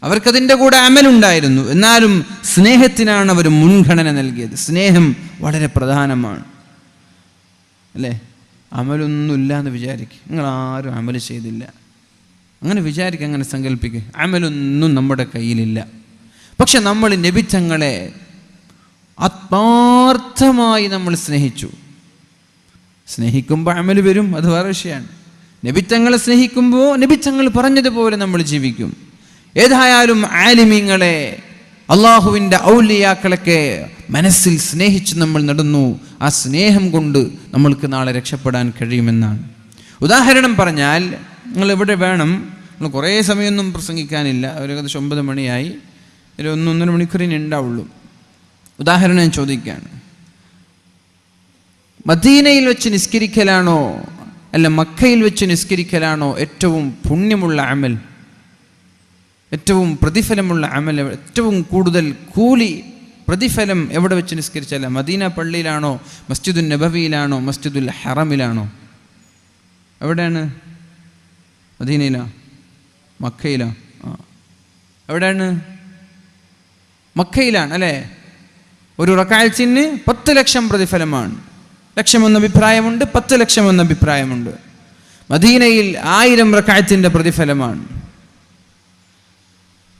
അവർക്കതിൻ്റെ കൂടെ അമലുണ്ടായിരുന്നു. എന്നാലും സ്നേഹത്തിനാണ് അവർ മുൻഗണന നൽകിയത്. സ്നേഹം വളരെ പ്രധാനമാണ്, അല്ലേ? അമലൊന്നുമില്ല എന്ന് വിചാരിക്കുക. നിങ്ങൾ ആരും അമല് ചെയ്തില്ല, അങ്ങനെ വിചാരിക്കുക, അങ്ങനെ സങ്കല്പിക്കുക. അമലൊന്നും നമ്മുടെ കയ്യിലില്ല. പക്ഷെ നമ്മൾ നബിതങ്ങളെ ആത്മാർത്ഥമായി നമ്മൾ സ്നേഹിച്ചു. സ്നേഹിക്കുമ്പോൾ അമല് വരും, അത് വേറെ വിഷയമാണ്. നബിതങ്ങളെ സ്നേഹിക്കുമ്പോൾ നബിതങ്ങൾ പറഞ്ഞതുപോലെ നമ്മൾ ജീവിക്കും. ഏതായാലും ആലിമീങ്ങളെ, അള്ളാഹുവിൻ്റെ ഔലിയാക്കളൊക്കെ മനസ്സിൽ സ്നേഹിച്ച് നമ്മൾ നടന്നു. ആ സ്നേഹം കൊണ്ട് നമ്മൾക്ക് നാളെ രക്ഷപ്പെടാൻ കഴിയുമെന്നാണ്. ഉദാഹരണം പറഞ്ഞാൽ, നിങ്ങൾ എവിടെ വേണം, നിങ്ങൾ കുറേ സമയമൊന്നും പ്രസംഗിക്കാനില്ല, ഏകദേശം 9 മണിയായി, ഒരു 1-1.5 മണിക്കൂറിന് ഉണ്ടാവുള്ളൂ. ഉദാഹരണം ഞാൻ ചോദിക്കുകയാണ്, മദീനയിൽ വെച്ച് നിസ്കരിക്കലാണോ അല്ല മക്കയിൽ വെച്ച് നിസ്കരിക്കലാണോ ഏറ്റവും പുണ്യമുള്ള അമൽ, ഏറ്റവും പ്രതിഫലമുള്ള അമൽ, ഏറ്റവും കൂടുതൽ കൂലി പ്രതിഫലം എവിടെ വെച്ച് നിസ്കരിച്ചല്ല? മദീന പള്ളിയിലാണോ, മസ്ജിദുൽ നബവിയിലാണോ, മസ്ജിദുൽ ഹറമിലാണോ? എവിടെയാണ്? മദീനയിലാ മക്കയിലാ? എവിടെയാണ്? മക്കയിലാണ് അല്ലേ? ഒരു റക്അത്തിന് 10 ലക്ഷം പ്രതിഫലമാണ്. ലക്ഷമെന്ന അഭിപ്രായമുണ്ട്, 10 ലക്ഷം എന്ന അഭിപ്രായമുണ്ട്. മദീനയിൽ 1000 റക്അത്തിന്റെ പ്രതിഫലമാണ്.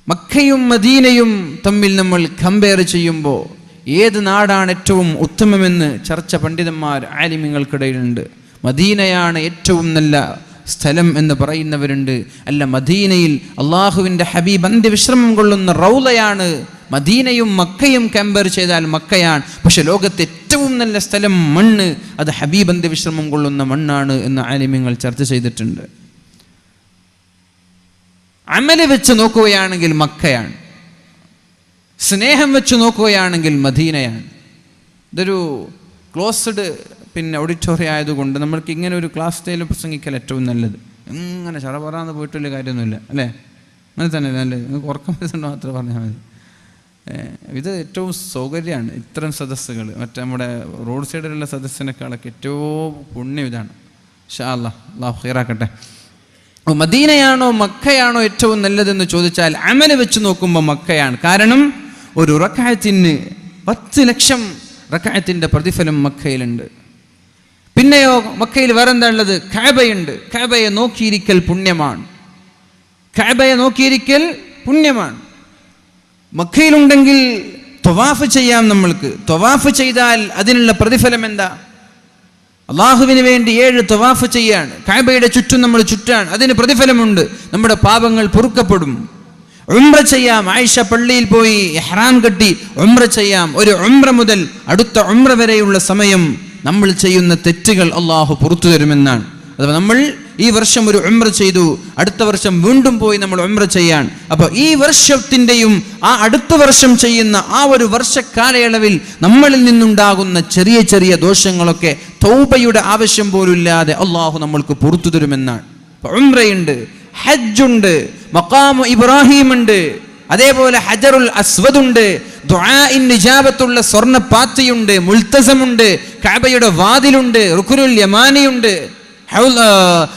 മക്കയും മദീനയും തമ്മിൽ നമ്മൾ കമ്പയർ ചെയ്യുമ്പോൾ ഏത് നാടാണ് ഏറ്റവും ഉത്തമമെന്ന് ചർച്ച പണ്ഡിതന്മാർ ആലിമ്യങ്ങൾക്കിടയിലുണ്ട്. മദീനയാണ് ഏറ്റവും നല്ല സ്ഥലം എന്ന് പറയുന്നവരുണ്ട്. അല്ല, മദീനയിൽ അള്ളാഹുവിൻ്റെ ഹബീബ് അന്ത്യവിശ്രമം കൊള്ളുന്ന റൗളയാണ്. മദീനയും മക്കയും കമ്പയർ ചെയ്താൽ മക്കയാണ്. പക്ഷെ ലോകത്തെ ഏറ്റവും നല്ല സ്ഥലം മണ്ണ് അത് ഹബീബ് അന്ത്യവിശ്രമം കൊള്ളുന്ന മണ്ണാണ് എന്ന് ആലിമ്യങ്ങൾ ചർച്ച ചെയ്തിട്ടുണ്ട്. അമല് വെച്ച് നോക്കുകയാണെങ്കിൽ മക്കയാണ്, സ്നേഹം വെച്ച് നോക്കുകയാണെങ്കിൽ മദീനയാണ്. ഇതൊരു ക്ലോസ്ഡ് ഓഡിറ്റോറിയം ആയതുകൊണ്ട് നമ്മൾക്ക് ഇങ്ങനെ ഒരു ക്ലാസ് സ്റ്റൈലിൽ പ്രസംഗിക്കൽ ഏറ്റവും നല്ലത്. ഇങ്ങനെ ചറപറാന്ന് പോയിട്ടുള്ള കാര്യമൊന്നുമില്ല അല്ലേ? അങ്ങനെ തന്നെ നല്ലത്. നിങ്ങൾക്ക് ഉറക്കം വരുന്നുണ്ടോ മാത്രം പറഞ്ഞാൽ മതി. ഇത് ഏറ്റവും സൗകര്യമാണ് ഇത്തരം സദസ്സുകൾ. മറ്റേ നമ്മുടെ റോഡ് സൈഡിലുള്ള സദസ്സിനേക്കാളൊക്കെ ഏറ്റവും പുണ്യം ഇതാണ്. ഇൻഷാ അല്ലാഹ്, അല്ലാഹു ഖൈറാക്കട്ടെ. മദീനയാണോ മക്കയാണോ ഏറ്റവും നല്ലതെന്ന് ചോദിച്ചാൽ അമല് വെച്ച് നോക്കുമ്പോൾ മക്കയാണ്. കാരണം ഒരു റക്അത്തിന് 10 ലക്ഷം റക്അത്തിന്റെ പ്രതിഫലം മക്കയിലുണ്ട്. പിന്നെയോ മക്കയിൽ വേറെന്താ ഉള്ളത്? കഅബയുണ്ട്. കഅബയെ നോക്കിയിരിക്കൽ പുണ്യമാണ്. കഅബയെ നോക്കിയിരിക്കൽ പുണ്യമാണ്. മക്കയിലുണ്ടെങ്കിൽ ത്വവാഫ് ചെയ്യാം. നമ്മൾക്ക് ത്വവാഫ് ചെയ്താൽ അതിനുള്ള പ്രതിഫലം എന്താ? അള്ളാഹുവിന് വേണ്ടി 7 ത്വവാഫ് ചെയ്യാണ്. കഅബയുടെ ചുറ്റും നമ്മൾ ചുറ്റാൻ, അതിന് പ്രതിഫലമുണ്ട്. നമ്മുടെ പാപങ്ങൾ പൊറുക്കപ്പെടും. ഉംറ ചെയ്യാം. ആയിഷ പള്ളിയിൽ പോയി ഇഹ്റാം കെട്ടി ഉംറ ചെയ്യാം. ഒരു ഉംറ മുതൽ അടുത്ത ഉംറ വരെയുള്ള സമയം നമ്മൾ ചെയ്യുന്ന തെറ്റുകൾ അള്ളാഹു പുറത്തു തരുമെന്നാണ്. അഥവാ നമ്മൾ ഈ വർഷം ഒരു ഉംറ ചെയ്തു, അടുത്ത വർഷം വീണ്ടും പോയി നമ്മൾ ഉംറ ചെയ്യാൻ. അപ്പോൾ ഈ വർഷത്തിൻ്റെയും ആ അടുത്ത വർഷം ചെയ്യുന്ന ആ ഒരു വർഷക്കാലയളവിൽ നമ്മളിൽ നിന്നുണ്ടാകുന്ന ചെറിയ ചെറിയ ദോഷങ്ങളൊക്കെ തൗബയുടെ ആവശ്യം പോലുമില്ലാതെ അള്ളാഹു നമ്മൾക്ക് പുറത്തു തരുമെന്നാണ്. ഉംറയുണ്ട്, ഹജ്ജുണ്ട്, മഖാമു ഇബ്രാഹിം ഉണ്ട്, അതേപോലെ ഹജറുൽ അസ്വദ് ഉണ്ട്, ദുആഇൻ ഇജാബത്തുള്ള സ്വർണ്ണ പാത്തിയുണ്ട്, മുൽത്തസമുണ്ട്, കഅബയുടെ വാതിലുണ്ട്, റുക്നുൽ യമാനിയുണ്ട്,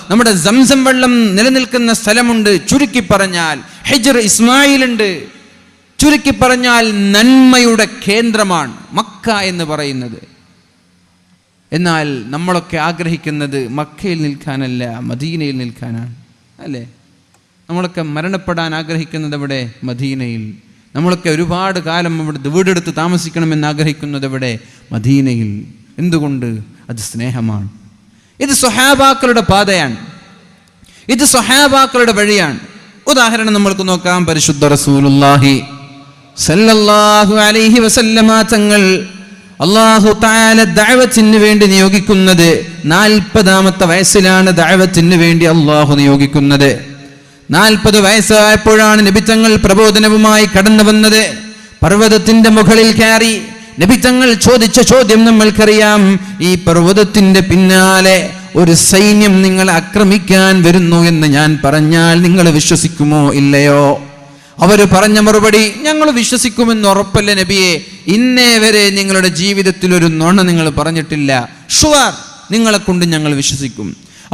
നമ്മുടെ സംസം വെള്ളം നിലനിൽക്കുന്ന സ്ഥലമുണ്ട്. ചുരുക്കി പറഞ്ഞാൽ ഹിജ്ർ ഇസ്മായിലുണ്ട്. ചുരുക്കി പറഞ്ഞാൽ നന്മയുടെ കേന്ദ്രമാണ് മക്ക എന്ന് പറയുന്നത്. എന്നാൽ നമ്മളൊക്കെ ആഗ്രഹിക്കുന്നത് മക്കയിൽ നിൽക്കാനല്ല, മദീനയിൽ നിൽക്കാനാണ് അല്ലേ? നമ്മളൊക്കെ മരണപ്പെടാൻ ആഗ്രഹിക്കുന്നത് എവിടെ? മദീനയിൽ. നമ്മളൊക്കെ ഒരുപാട് കാലം അവിടെ വീടെടുത്ത് താമസിക്കണമെന്ന് ആഗ്രഹിക്കുന്നത് എവിടെ? മദീനയിൽ. എന്തുകൊണ്ട്? അത് സ്നേഹമാണ്. ഇത് സ്വഹാബാക്കളുടെ പാതയാണ്, ഇത് സ്വഹാബാക്കളുടെ വഴിയാണ്. ഉദാഹരണം നമ്മൾക്ക് നോക്കാം. പരിശുദ്ധ റസൂലുള്ളാഹി സല്ലല്ലാഹു അലൈഹി വസല്ലമ തങ്ങൾ അല്ലാഹു തആല ദഅവത്തിന് വേണ്ടി നിയോഗിക്കുന്നത് 40ാമത്തെ വയസ്സിലാണ്. ദഅവത്തിന് വേണ്ടി അല്ലാഹു നിയോഗിക്കുന്നത് 40 വയസ്സായപ്പോഴാണ് നബി തങ്ങൾ പ്രബോധനവുമായി കടന്നു വന്നത്. പർവ്വതത്തിന്റെ മുകളിൽ കയറി നബി തങ്ങൾ ചോദിച്ച ചോദ്യം നമ്മൾക്കറിയാം. ഈ പർവ്വതത്തിന്റെ പിന്നാലെ ഒരു സൈന്യം നിങ്ങൾ ആക്രമിക്കാൻ വരുന്നു എന്ന് ഞാൻ പറഞ്ഞാൽ നിങ്ങൾ വിശ്വസിക്കുമോ ഇല്ലയോ? അവര് പറഞ്ഞ മറുപടി, ഞങ്ങൾ വിശ്വസിക്കുമെന്ന് ഉറപ്പല്ല നബിയെ. ഇന്നേ വരെ നിങ്ങളുടെ ജീവിതത്തിൽ ഒരു നുണ നിങ്ങൾ പറഞ്ഞിട്ടില്ല. ഷുവർ, നിങ്ങളെ കൊണ്ട് ഞങ്ങൾ വിശ്വസിക്കും.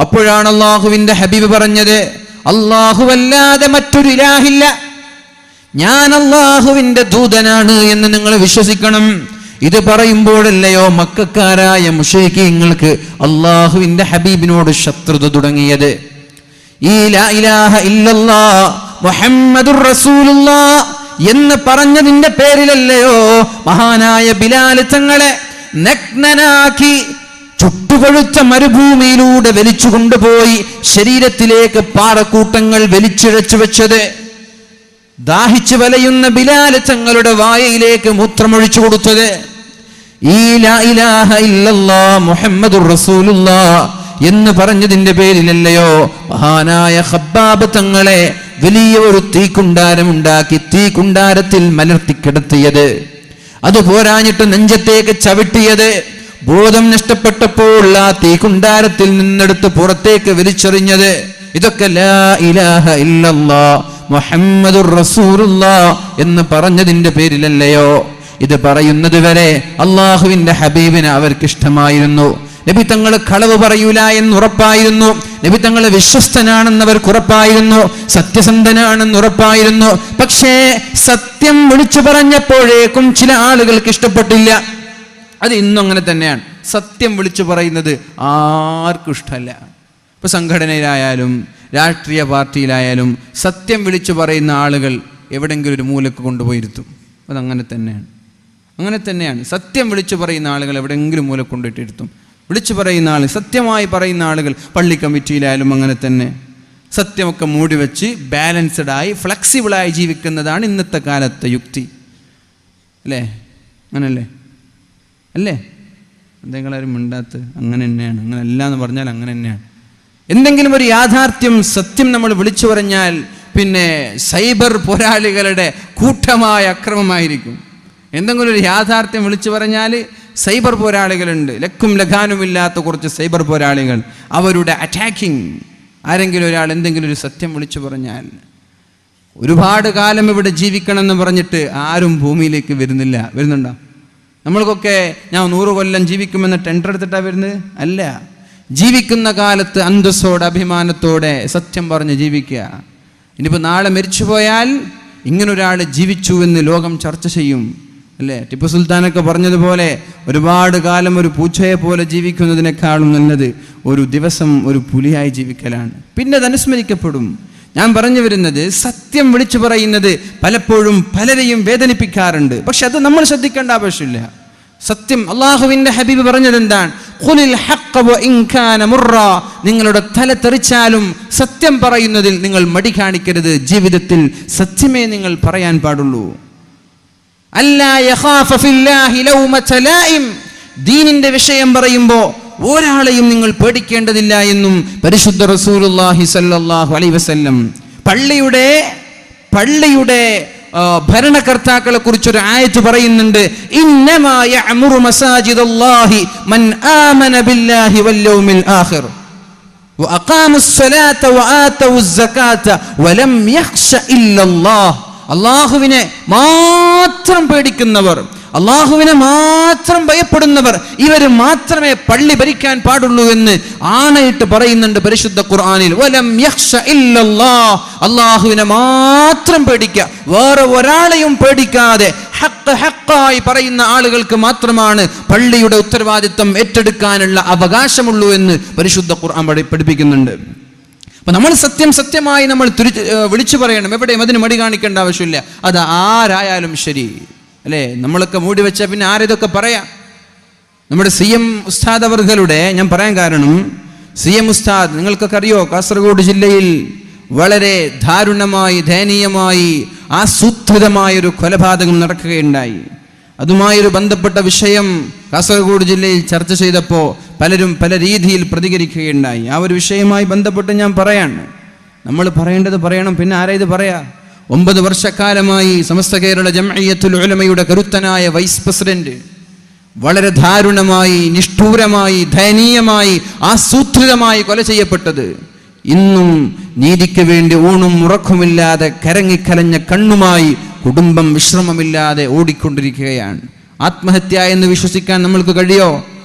അപ്പോഴാണ് അള്ളാഹുവിന്റെ ഹബീബ് പറഞ്ഞത്, അല്ലാഹുവല്ലാതെ മറ്റൊരു ഇലാഹില്ല, ഞാൻ അള്ളാഹുവിന്റെ ദൂതനാണ് എന്ന് നിങ്ങൾ വിശ്വസിക്കണം. ഇത് പറയുമ്പോഴല്ലയോ മക്കക്കാരായ മുശ്രിക്കീങ്ങൾക്ക് അള്ളാഹുവിന്റെ ഹബീബിനോട് ശത്രുത തുടങ്ങിയത്. ഈ ലാ ഇലാഹ ഇല്ലല്ലാഹ് മുഹമ്മദുർ റസൂലുള്ളാഹ് എന്ന് പറഞ്ഞതിന്റെ പേരിലല്ലയോ മഹാനായ ബിലാൽ തങ്ങളെ നഗ്നനാക്കി ചുട്ടുകൊഴുത്ത മരുഭൂമിയിലൂടെ വലിച്ചു കൊണ്ടുപോയി ശരീരത്തിലേക്ക് പാറക്കൂട്ടങ്ങൾ വലിച്ചിഴച്ചു വെച്ചത്. ദാഹിച്ചു വലയുന്ന ബിലാൽ തങ്ങളുടെ വായയിലേക്ക് മൂത്രമൊഴിച്ചു കൊടുത്തത്. ഈ ലാ ഇലാഹ ഇല്ലല്ലാഹ് മുഹമ്മദുർ റസൂലുള്ളാഹ് എന്ന് പറഞ്ഞതിന്റെ പേരിലല്ലയോ മഹാനായ ഖബ്ബാബ് തങ്ങളെ വലിയ ഒരു തീക്കുണ്ടാരമുണ്ടാക്കി തീക്കുണ്ടാരത്തിൽ മലർത്തി കിടത്തിയത്. അത് പോരാഞ്ഞിട്ട് നെഞ്ചത്തേക്ക് ചവിട്ടിയത്. ബോധം നഷ്ടപ്പെട്ടപ്പോൾ ആ തീക്കുണ്ടാരത്തിൽ നിന്നെടുത്ത് പുറത്തേക്ക് വലിച്ചെറിഞ്ഞത്. ഇതൊക്കെ ലാ ഇലാഹ ഇല്ലല്ലാഹ് മുഹമ്മദുർ റസൂലുള്ളാഹ് എന്ന് പറഞ്ഞതിന്റെ പേരിലല്ലയോ? ഇത് പറയുന്നത് വരെ അള്ളാഹുവിന്റെ ഹബീബിനെ അവർക്ക് ഇഷ്ടമായിരുന്നു. നബി തങ്ങൾ കളവ് പറയൂല എന്ന് ഉറപ്പായിരുന്നു. നബി തങ്ങളെ വിശ്വസ്തനാണെന്ന് അവർക്ക് ഉറപ്പായിരുന്നു, സത്യസന്ധനാണെന്ന് ഉറപ്പായിരുന്നു. പക്ഷേ സത്യം വിളിച്ചു പറഞ്ഞപ്പോഴേക്കും ചില ആളുകൾക്ക് ഇഷ്ടപ്പെട്ടില്ല. അത് ഇന്നും അങ്ങനെ തന്നെയാണ്. സത്യം വിളിച്ചു പറയുന്നത് ആർക്കും ഇഷ്ടമല്ല. ഇപ്പൊ സംഘടനയിലായാലും രാഷ്ട്രീയ പാർട്ടിയിലായാലും സത്യം വിളിച്ചു പറയുന്ന ആളുകൾ എവിടെയെങ്കിലും ഒരു മൂലക്ക് കൊണ്ടുപോയിരുത്തും. അതങ്ങനെ തന്നെയാണ്, അങ്ങനെ തന്നെയാണ്. സത്യം വിളിച്ചു പറയുന്ന ആളുകൾ എവിടെയെങ്കിലും മൂലക്ക് കൊണ്ടിട്ടിരുത്തും. വിളിച്ചു പറയുന്ന ആൾ, സത്യമായി പറയുന്ന ആളുകൾ പള്ളി കമ്മിറ്റിയിലായാലും അങ്ങനെ തന്നെ സത്യമൊക്കെ മൂടി വെച്ച് ബാലൻസ്ഡായി ഫ്ലെക്സിബിളായി ജീവിക്കുന്നതാണ് ഇന്നത്തെ കാലത്തെ യുക്തി. അല്ലേ? അങ്ങനല്ലേ? അല്ലേ? എന്തെങ്കിലും മിണ്ടാത്ത അങ്ങനെ തന്നെയാണ്. അങ്ങനെ അല്ല എന്ന് പറഞ്ഞാൽ അങ്ങനെ തന്നെയാണ്. എന്തെങ്കിലും ഒരു യാഥാർത്ഥ്യം, സത്യം നമ്മൾ വിളിച്ചു പറഞ്ഞാൽ പിന്നെ സൈബർ പോരാളികളുടെ കൂട്ടമായ അക്രമമായിരിക്കും. എന്തെങ്കിലും ഒരു യാഥാർത്ഥ്യം വിളിച്ചു പറഞ്ഞാൽ സൈബർ പോരാളികളുണ്ട്, ലക്കും ലഗാനുമില്ലാത്ത കുറച്ച് സൈബർ പോരാളികൾ. അവരുടെ അറ്റാക്കിങ്, ആരെങ്കിലും ഒരാൾ എന്തെങ്കിലും ഒരു സത്യം വിളിച്ചു പറഞ്ഞാൽ, ഒരുപാട് കാലം ഇവിടെ ജീവിക്കണം എന്ന് പറഞ്ഞിട്ട് ആരും ഭൂമിയിലേക്ക് വരുന്നില്ല. വരുന്നുണ്ടോ? നമ്മൾക്കൊക്കെ ഞാൻ 100 കൊല്ലം ജീവിക്കുമെന്ന് ടെൻഡർ എടുത്തിട്ടാണ് വരുന്നത്? അല്ല. ജീവിക്കുന്ന കാലത്ത് അന്തസ്സോടെ അഭിമാനത്തോടെ സത്യം പറഞ്ഞ് ജീവിക്കുക. ഇനിയിപ്പോൾ നാളെ മരിച്ചുപോയാൽ ഇങ്ങനൊരാൾ ജീവിച്ചു എന്ന് ലോകം ചർച്ച ചെയ്യും. അല്ലേ? ടിപ്പു സുൽത്താനൊക്കെ പറഞ്ഞതുപോലെ ഒരുപാട് കാലം ഒരു പൂച്ചയെ പോലെ ജീവിക്കുന്നതിനേക്കാളും നല്ലത് ഒരു ദിവസം ഒരു പുലിയായി ജീവിക്കലാണ്. പിന്നെ അത് അനുസ്മരിക്കപ്പെടും. ഞാൻ പറഞ്ഞു വരുന്നത്, സത്യം വിളിച്ചു പറയുന്നത് പലപ്പോഴും പലരെയും വേദനിപ്പിക്കാറുണ്ട്. പക്ഷെ അത് നമ്മൾ ശ്രദ്ധിക്കേണ്ട ആവശ്യമില്ല. സത്യം, അള്ളാഹുവിന്റെ ഹബീബ് പറഞ്ഞത് എന്താണ്? ഖുലിൽ ഹഖ്ഖ വഇൻ കാന മുർറാ, നിങ്ങളുടെ തല തെറിച്ചാലും സത്യം പറയുന്നതിൽ നിങ്ങൾ മടി കാണിക്കരുത്. ജീവിതത്തിൽ സത്യമേ നിങ്ങൾ പറയാൻ പാടുള്ളൂ. അല്ലാ യഖാഫ ഫില്ലാഹി ലൗമത ലായിം, ദീനിന്റെ വിഷയം പറയുമ്പോൾ ഒരാളെയും നിങ്ങൾ പേടിക്കേണ്ടതില്ല എന്നും പരിശുദ്ധ റസൂലുള്ളാഹി സ്വല്ലല്ലാഹു അലൈഹി വസല്ലം പള്ളിയുടെ ഭരണകർത്താക്കളെ കുറിച്ചൊരു ആയത്ത് പറയുന്നുണ്ട്. ഇന്നമാ യഅ്മുറു മസാജിദല്ലാഹി മൻ ആമന ബില്ലാഹി വൽ യൗമിൽ ആഖിർ വഅഖാമുസ് സ്വലാത്ത വആതവുസ് സകാത്ത വലം യഖ്ശ ഇല്ലല്ലാഹ്. അല്ലാഹുവിനെ മാത്രം പേടിക്കുന്നവർ, അള്ളാഹുവിനെ മാത്രം ഭയപ്പെടുന്നവർ, ഇവർ മാത്രമേ പള്ളി ഭരിക്കാൻ പാടുള്ളൂ എന്ന് ആണയിട്ട് പറയുന്നുണ്ട് പരിശുദ്ധ ഖുർആനിൽ. വലം യഖ്ശ ഇല്ലല്ലാഹ്, അള്ളാഹുവിനെ മാത്രം പേടിക്കുക, വേറെ ഒരാളെയും പേടിക്കാതെ ഹഖ് ഹഖായി പറയുന്ന ആളുകൾക്ക് മാത്രമാണ് പള്ളിയുടെ ഉത്തരവാദിത്വം ഏറ്റെടുക്കാനുള്ള അവകാശമുള്ളൂ എന്ന് പരിശുദ്ധ ഖുർആൻ പഠിപ്പിക്കുന്നുണ്ട്. അപ്പൊ നമ്മൾ സത്യമായി നമ്മൾ വിളിച്ചു പറയണം. എവിടെയും അതിന് മടി കാണിക്കേണ്ട ആവശ്യമില്ല. അത് ആരായാലും ശരി. അല്ലേ? നമ്മളൊക്കെ മൂടി വെച്ചാൽ പിന്നെ ആരിതൊക്കെ പറയാം? നമ്മുടെ CM ഉസ്താദ് അവർകളുടെ, ഞാൻ പറയാൻ കാരണം, CM ഉസ്താദ് നിങ്ങൾക്കൊക്കെ അറിയോ, കാസർഗോഡ് ജില്ലയിൽ വളരെ ദാരുണമായി, ദയനീയമായി, ആസൂത്രിതമായൊരു കൊലപാതകം നടക്കുകയുണ്ടായി. അതുമായൊരു ബന്ധപ്പെട്ട വിഷയം കാസർഗോഡ് ജില്ലയിൽ ചർച്ച ചെയ്തപ്പോൾ പലരും പല രീതിയിൽ പ്രതികരിക്കുകയുണ്ടായി. ആ ഒരു വിഷയവുമായി ബന്ധപ്പെട്ട് ഞാൻ പറയാണ്. നമ്മൾ പറയേണ്ടത് പറയണം. പിന്നെ ആരാ ഇത് പറയാ? 9 വർഷക്കാലമായി സമസ്ത കേരള ജംഇയ്യത്തുൽ ഉലമയുടെ കരുത്തനായ വൈസ് പ്രസിഡന്റ് വളരെ ദാരുണമായി, നിഷ്ഠൂരമായി, ദയനീയമായി, ആസൂത്രിതമായി കൊല ചെയ്യപ്പെട്ടത്. ഇന്നും നീതിക്ക് വേണ്ടി ഊണും ഉറക്കമില്ലാതെ കരങ്ങിക്കലഞ്ഞ കണ്ണുമായി കുടുംബം വിശ്രമമില്ലാതെ ഓടിക്കൊണ്ടിരിക്കുകയാണ്. ആത്മഹത്യ എന്ന് വിശ്വസിക്കാൻ നമ്മൾക്ക് കഴിയോ?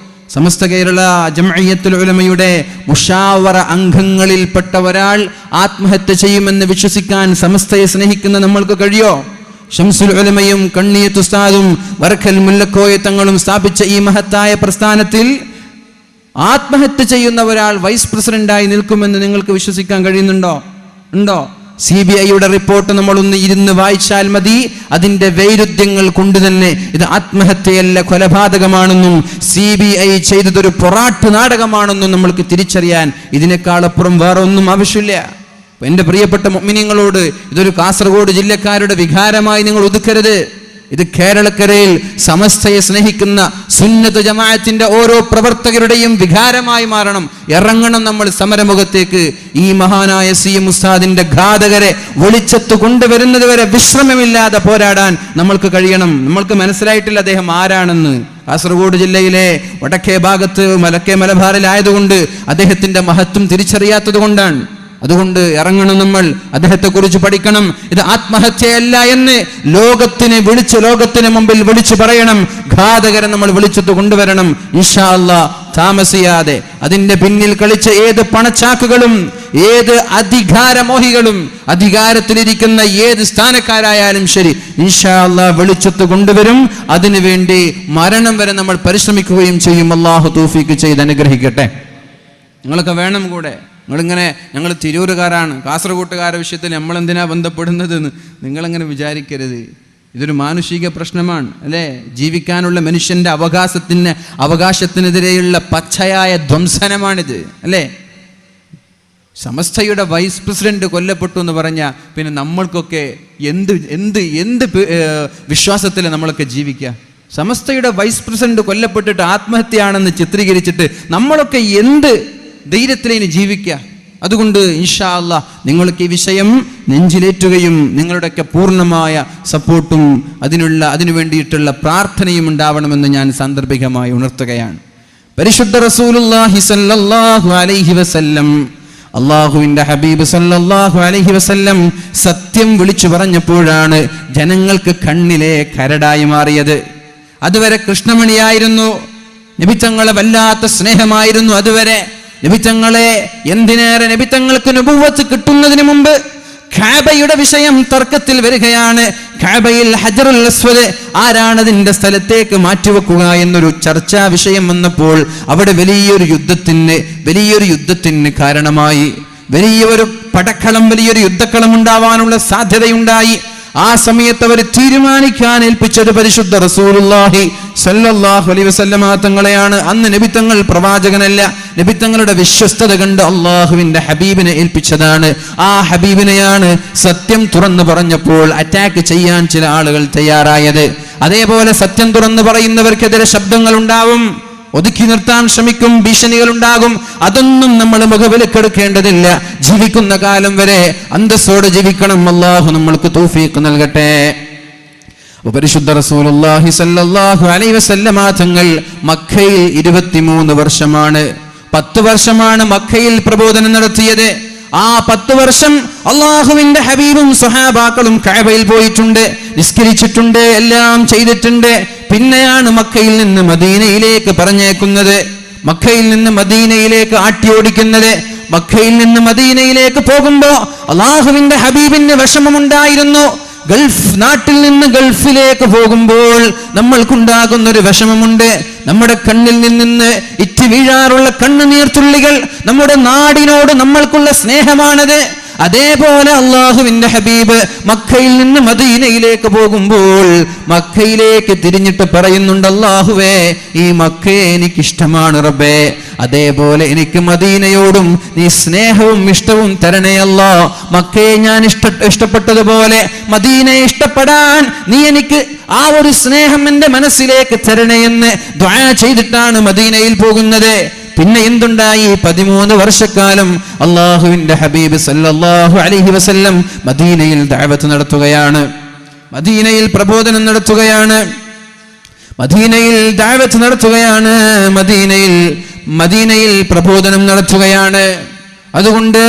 സമസ്ത കേരള ജംഇയ്യത്തുൽ ഉലമയുടെ മുഷാവറ അംഗങ്ങളിൽപ്പെട്ട ഒരാൾ ആത്മഹത്യ ചെയ്യുമെന്ന് വിശ്വസിക്കാൻ സമസ്തയെ സ്നേഹിക്കുന്ന നമ്മൾക്ക് കഴിയോ? ഷംസുൽ ഉലമയും കണ്ണിയത്ത് ഉസ്താദും വറക്കൽ മുല്ലക്കോയ തങ്ങളും സ്ഥാപിച്ച ഈ മഹത്തായ പ്രസ്ഥാനത്തിൽ ആത്മഹത്യ ചെയ്യുന്ന ഒരാൾ വൈസ് പ്രസിഡന്റായി നിൽക്കുമെന്ന് നിങ്ങൾക്ക് വിശ്വസിക്കാൻ കഴിയുന്നുണ്ടോ? ഉണ്ടോ? CBIയുടെ റിപ്പോർട്ട് നമ്മളൊന്ന് ഇരുന്ന് വായിച്ചാൽ മതി. അതിന്റെ വൈരുദ്ധ്യങ്ങൾ കൊണ്ട് തന്നെ ഇത് ആത്മഹത്യയല്ല, കൊലപാതകമാണെന്നും CBI ചെയ്തതൊരു പൊറാട്ട് നാടകമാണെന്നും നമ്മൾക്ക് തിരിച്ചറിയാൻ ഇതിനേക്കാളപ്പുറം വേറെ ഒന്നും ആവശ്യമില്ല. എൻ്റെ പ്രിയപ്പെട്ട മുഅ്മിനീങ്ങളോട്, ഇതൊരു കാസർഗോഡ് ജില്ലക്കാരുടെ വികാരമായി നിങ്ങൾ ഒതുക്കരുത്. ഇത് കേരളക്കരയിൽ സമസ്തയെ സ്നേഹിക്കുന്ന സുന്നത്ത് ജമാഅത്തിന്റെ ഓരോ പ്രവർത്തകരുടെയും വികാരമായി മാറണം. ഇറങ്ങണം നമ്മൾ സമരമുഖത്തേക്ക്. ഈ മഹാനായ CM ഉസ്താദിന്റെ ഘാതകരെ വെളിച്ചത്ത് കൊണ്ടുവരുന്നത് വരെ വിശ്രമമില്ലാതെ പോരാടാൻ നമ്മൾക്ക് കഴിയണം. നമ്മൾക്ക് മനസ്സിലായിട്ടില്ല അദ്ദേഹം ആരാണെന്ന്. കാസർഗോഡ് ജില്ലയിലെ വടക്കേ ഭാഗത്ത് വടക്കേ മലബാറിലായതുകൊണ്ട് അദ്ദേഹത്തിന്റെ മഹത്വം തിരിച്ചറിയാത്തത് കൊണ്ടാണ്. അതുകൊണ്ട് ഇറങ്ങണം നമ്മൾ, അദ്ദേഹത്തെ കുറിച്ച് പഠിക്കണം. ഇത് ആത്മഹത്യയല്ല എന്ന് ലോകത്തിന് മുമ്പിൽ വിളിച്ചു പറയണം. ഘാതകരെ നമ്മൾ വിളിച്ചിട്ട് കൊണ്ടുവരണം. ഇൻഷാ അല്ലാഹ് താമസിയാതെ അതിന്റെ പിന്നിൽ കളിച്ച ഏത് പണച്ചാക്കുകളും ഏത് അധികാരമോഹികളും അധികാരത്തിലിരിക്കുന്ന ഏത് സ്ഥാനക്കാരായാലും ശരി ഇൻഷാ അല്ലാഹ് വെളിച്ചത്ത് കൊണ്ടുവരും. അതിനുവേണ്ടി മരണം വരെ നമ്മൾ പരിശ്രമിക്കുകയും ചെയ്യും. അല്ലാഹു തൗഫീഖ് ചെയ്ത് അനുഗ്രഹിക്കട്ടെ. നിങ്ങളൊക്കെ വേണം കൂടെ. നിങ്ങളിങ്ങനെ ഞങ്ങൾ തിരൂരുകാരാണ്, കാസർഗോട്ടുകാരുടെ വിഷയത്തിൽ നമ്മളെന്തിനാ ബന്ധപ്പെടുന്നതെന്ന് നിങ്ങളങ്ങനെ വിചാരിക്കരുത്. ഇതൊരു മാനുഷിക പ്രശ്നമാണ്, അല്ലേ? ജീവിക്കാനുള്ള മനുഷ്യൻ്റെ അവകാശത്തിനെതിരെയുള്ള പച്ചയായ ധ്വംസനമാണിത്, അല്ലേ? സമസ്തയുടെ വൈസ് പ്രസിഡന്റ് കൊല്ലപ്പെട്ടു എന്ന് പറഞ്ഞാൽ പിന്നെ നമ്മൾക്കൊക്കെ എന്ത് എന്ത് എന്ത് വിശ്വാസത്തിൽ നമ്മളൊക്കെ ജീവിക്കുക? സമസ്തയുടെ വൈസ് പ്രസിഡന്റ് കൊല്ലപ്പെട്ടിട്ട് ആത്മഹത്യയാണെന്ന് ചിത്രീകരിച്ചിട്ട് നമ്മളൊക്കെ എന്ത് ധൈര്യത്തിലേന് ജീവിക്കുക? അതുകൊണ്ട് ഇൻഷാ അല്ലാഹ് നിങ്ങൾക്ക് ഈ വിഷയം നെഞ്ചിലേറ്റുകയും നിങ്ങളുടെയൊക്കെ പൂർണ്ണമായ സപ്പോർട്ടും അതിനു വേണ്ടിയിട്ടുള്ള പ്രാർത്ഥനയും ഉണ്ടാവണമെന്ന് ഞാൻ സാന്ദർഭികമായി ഉണർത്തുകയാണ്. പരിശുദ്ധ റസൂലുള്ളാഹി സ്വല്ലല്ലാഹു അലൈഹി വസല്ലം, അല്ലാഹുവിൻ്റെ ഹബീബ് സല്ലല്ലാഹു അലൈഹി വസല്ലം സത്യം വിളിച്ചു പറഞ്ഞപ്പോഴാണ് ജനങ്ങൾക്ക് കണ്ണിലെ കരടായി മാറിയത്. അതുവരെ കൃഷ്ണമണിയായിരുന്നു, നബിതങ്ങളെ വല്ലാത്ത സ്നേഹമായിരുന്നു. അതുവരെ നബിതങ്ങളെ, എന്തിനേറെ നബിതങ്ങൾക്ക് നുബുവത്ത് കിട്ടുന്നതിന് മുമ്പ് കഅബയുടെ വിഷയം തർക്കത്തിൽ വരികയാണ്. കഅബയിൽ ഹജറുൽ അസ്വദ് ആരാണതിൻ്റെ സ്ഥലത്തേക്ക് മാറ്റിവെക്കുക എന്നൊരു ചർച്ചാ വിഷയം വന്നപ്പോൾ അവിടെ വലിയൊരു യുദ്ധത്തിന് കാരണമായി. വലിയൊരു പടക്കളം, വലിയൊരു യുദ്ധക്കളം ഉണ്ടാവാനുള്ള സാധ്യതയുണ്ടായി. ആ സമയത്ത് അവർ തീരുമാനിക്കാൻ ഏൽപ്പിച്ചത് പരിശുദ്ധ റസൂലുള്ളാഹി സ്വല്ലല്ലാഹു അലൈഹി വസല്ലമ തങ്ങളെയാണ്. അന്ന് നബി തങ്ങൾ പ്രവാചകനല്ല, നബി തങ്ങളുടെ വിശ്വസ്തത കണ്ട് അള്ളാഹുവിന്റെ ഹബീബിനെ ഏൽപ്പിച്ചതാണ്. ആ ഹബീബിനെയാണ് സത്യം തുറന്നു പറഞ്ഞപ്പോൾ അറ്റാക്ക് ചെയ്യാൻ ചില ആളുകൾ തയ്യാറായത്. അതേപോലെ സത്യം തുറന്നു പറയുന്നവർക്കെതിരെ ശബ്ദങ്ങൾ ഉണ്ടാവും, ഒതുക്കി നിർത്താൻ ശ്രമിക്കും, ഭീഷണികൾ ഉണ്ടാകും. അതൊന്നും നമ്മൾ മുഖവിലക്കെടുക്കേണ്ടതില്ല. ജീവിക്കുന്ന കാലം വരെ അന്തസ്സോടെ ജീവിക്കണം. അല്ലാഹു നമ്മൾക്ക് തൗഫീഖ് നൽകട്ടെ. പരിശുദ്ധ റസൂലുള്ളാഹി സ്വല്ലല്ലാഹു അലൈഹി വസല്ലമ തങ്ങൾ മക്കയിൽ 23 വർഷമാണ്, 10 വർഷമാണ് മക്കയിൽ പ്രബോധനം നടത്തിയത്. ആ 10 വർഷം അള്ളാഹുവിന്റെ ഹബീബും സ്വഹാബാക്കളും കഅബയിൽ പോയിട്ടുണ്ട്, നിസ്കരിച്ചിട്ടുണ്ട്, എല്ലാം ചെയ്തിട്ടുണ്ട്. പിന്നെയാണ് മക്കയിൽ നിന്ന് മദീനയിലേക്ക് പറഞ്ഞേക്കുന്നത്, മക്കയിൽ നിന്ന് മദീനയിലേക്ക് ആട്ടിയോടിക്കുന്നത്. മക്കയിൽ നിന്ന് മദീനയിലേക്ക് പോകുമ്പോ അള്ളാഹുവിന്റെ ഹബീബിന് വിഷമമുണ്ടായിരുന്നു. ഗൾഫ് നാട്ടിൽ നിന്ന് ഗൾഫിലേക്ക് പോകുമ്പോൾ നമ്മൾക്കുണ്ടാകുന്ന ഒരു വിഷമമുണ്ട്. നമ്മുടെ കണ്ണിൽ നിന്ന് ഇറ്റി വീഴാറുള്ള കണ്ണുനീർത്തുള്ളികൾ നമ്മുടെ നാടിനോട് നമ്മൾക്കുള്ള സ്നേഹമാണത്. അതേപോലെ അള്ളാഹുവിന്റെ ഹബീബ് മക്കയിൽ നിന്ന് മദീനയിലേക്ക് പോകുമ്പോൾ മക്കയിലേക്ക് തിരിഞ്ഞിട്ട് പറയുന്നുണ്ട്, അള്ളാഹുവേ, ഈ മക്കയെ എനിക്കിഷ്ടമാണ് റബ്ബേ, അതേപോലെ എനിക്ക് മദീനയോടും നീ സ്നേഹവും ഇഷ്ടവും തരണേ അല്ലാ. മക്കയെ ഞാൻ ഇഷ്ടപ്പെട്ടതുപോലെ മദീനയെ ഇഷ്ടപ്പെടാൻ നീ എനിക്ക് ആ ഒരു സ്നേഹം എൻ്റെ മനസ്സിലേക്ക് തരണേ എന്ന് ദുആ ചെയ്തിട്ടാണ് മദീനയിൽ പോകുന്നത്. പിന്നെ എന്തുണ്ടായി? 13 വർഷക്കാലം അള്ളാഹുവിന്റെ ഹബീബ് സല്ലല്ലാഹു അലൈഹി വസല്ലം മദീനയിൽ ദഅവത്ത് നടത്തുകയാണ്, മദീനയിൽ പ്രബോധനം നടത്തുകയാണ്, മദീനയിൽ ദഅവത്ത് നടത്തുകയാണ്, മദീനയിൽ പ്രബോധനം നടത്തുകയാണ്. അതുകൊണ്ട്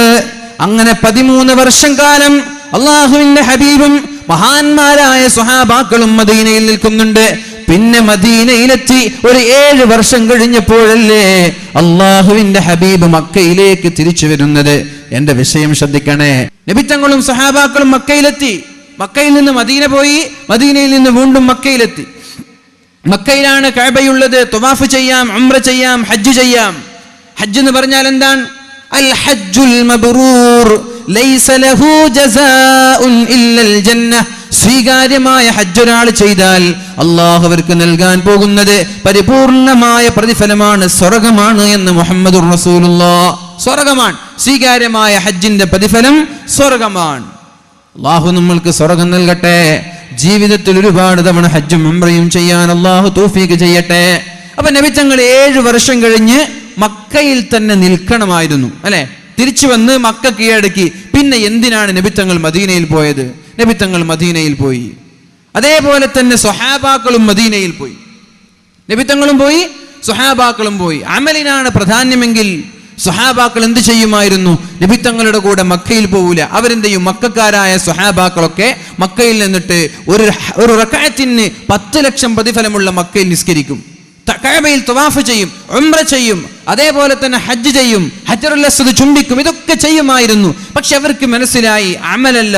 അങ്ങനെ 13 വർഷം കാലം അള്ളാഹുവിന്റെ ഹബീബും മഹാന്മാരായ സ്വഹാബാക്കളും മദീനയിൽ നിൽക്കുന്നുണ്ട്. പിന്നെ മദീനയിലെത്തി ഒരു 7 വർഷം കഴിഞ്ഞപ്പോഴല്ലേ അള്ളാഹുവിന്റെ ഹബീബ് മക്കയിലേക്ക് തിരിച്ചു വരുന്നത്. എന്റെ വിഷയം ശ്രദ്ധിക്കണേ. നബിതങ്ങളും സ്വഹാബാക്കളും മക്കയിലെത്തി, മക്കയിൽ നിന്ന് മദീന പോയി, മദീനയിൽ നിന്ന് വീണ്ടും മക്കയിലെത്തി. മക്കയിലാണ് കഅബയുള്ളത്. തവാഫ് ചെയ്യാം, ഉംറ ചെയ്യാം, ഹജ്ജ് ചെയ്യാം. ഹജ്ജ് എന്ന് പറഞ്ഞാൽ എന്താണ്? അൽ ഹജ്ജുൽ മബ്റൂർ ലൈസ ലഹു ജസാഉൻ ഇല്ലൽ ജന്ന. സ്വീകാര്യമായ ഹജ്ജ് ഒരാൾ ചെയ്താൽ അള്ളാഹു അവർക്ക് നൽകാൻ പോകുന്നത് പരിപൂർണമായ പ്രതിഫലമാണ്, സ്വർഗമാണ് എന്ന് മുഹമ്മദുർ റസൂലുള്ളാഹ്. സ്വർഗമാണ് സ്വീകാര്യമായ ഹജ്ജിന്റെ പ്രതിഫലം, സ്വർഗമാണ്. അള്ളാഹു നമ്മൾക്ക് സ്വർഗം നൽകട്ടെ. ജീവിതത്തിൽ ഒരുപാട് തവണ ഹജ്ജും ഉംറയും ചെയ്യാൻ അള്ളാഹു തൗഫീഖ് ചെയ്യട്ടെ. അപ്പൊ നബി തങ്ങൾ 7 വർഷം കഴിഞ്ഞ് മക്കയിൽ തന്നെ നിൽക്കണമായിരുന്നു, അല്ലെ? തിരിച്ചു വന്ന് മക്ക കീഴടക്കി. പിന്നെ എന്തിനാണ് നബി തങ്ങൾ മദീനയിൽ പോയത്? നബി തങ്ങൾ മദീനയിൽ പോയി, അതേപോലെ തന്നെ സ്വഹാബാക്കളും മദീനയിൽ പോയി. നബി തങ്ങളും പോയി, സ്വഹാബാക്കളും പോയി. അമലിനാണ് പ്രാധാന്യമെങ്കിൽ സ്വഹാബാക്കൾ എന്ത് ചെയ്യുമായിരുന്നു? നബി തങ്ങളുടെ കൂടെ മക്കയിൽ പോവില്ല. അവരെന്ത് ചെയ്യും? മക്കക്കാരായ സ്വഹാബാക്കളൊക്കെ മക്കയിൽ നിന്നിട്ട് ഒരു റക്അത്തിന് 10 ലക്ഷം പ്രതിഫലമുള്ള മക്കയിൽ നിസ്കരിക്കും. കഅബയിൽ തവാഫ് ചെയ്യും, ഉംറ ചെയ്യും, അതേപോലെ തന്നെ ഹജ്ജ് ചെയ്യും, ഹജറുൽ അസ്വദ് ചുംബിക്കും, ഇതൊക്കെ ചെയ്യുമായിരുന്നു. പക്ഷെ അവർക്ക് മനസ്സിലായി അമലല്ല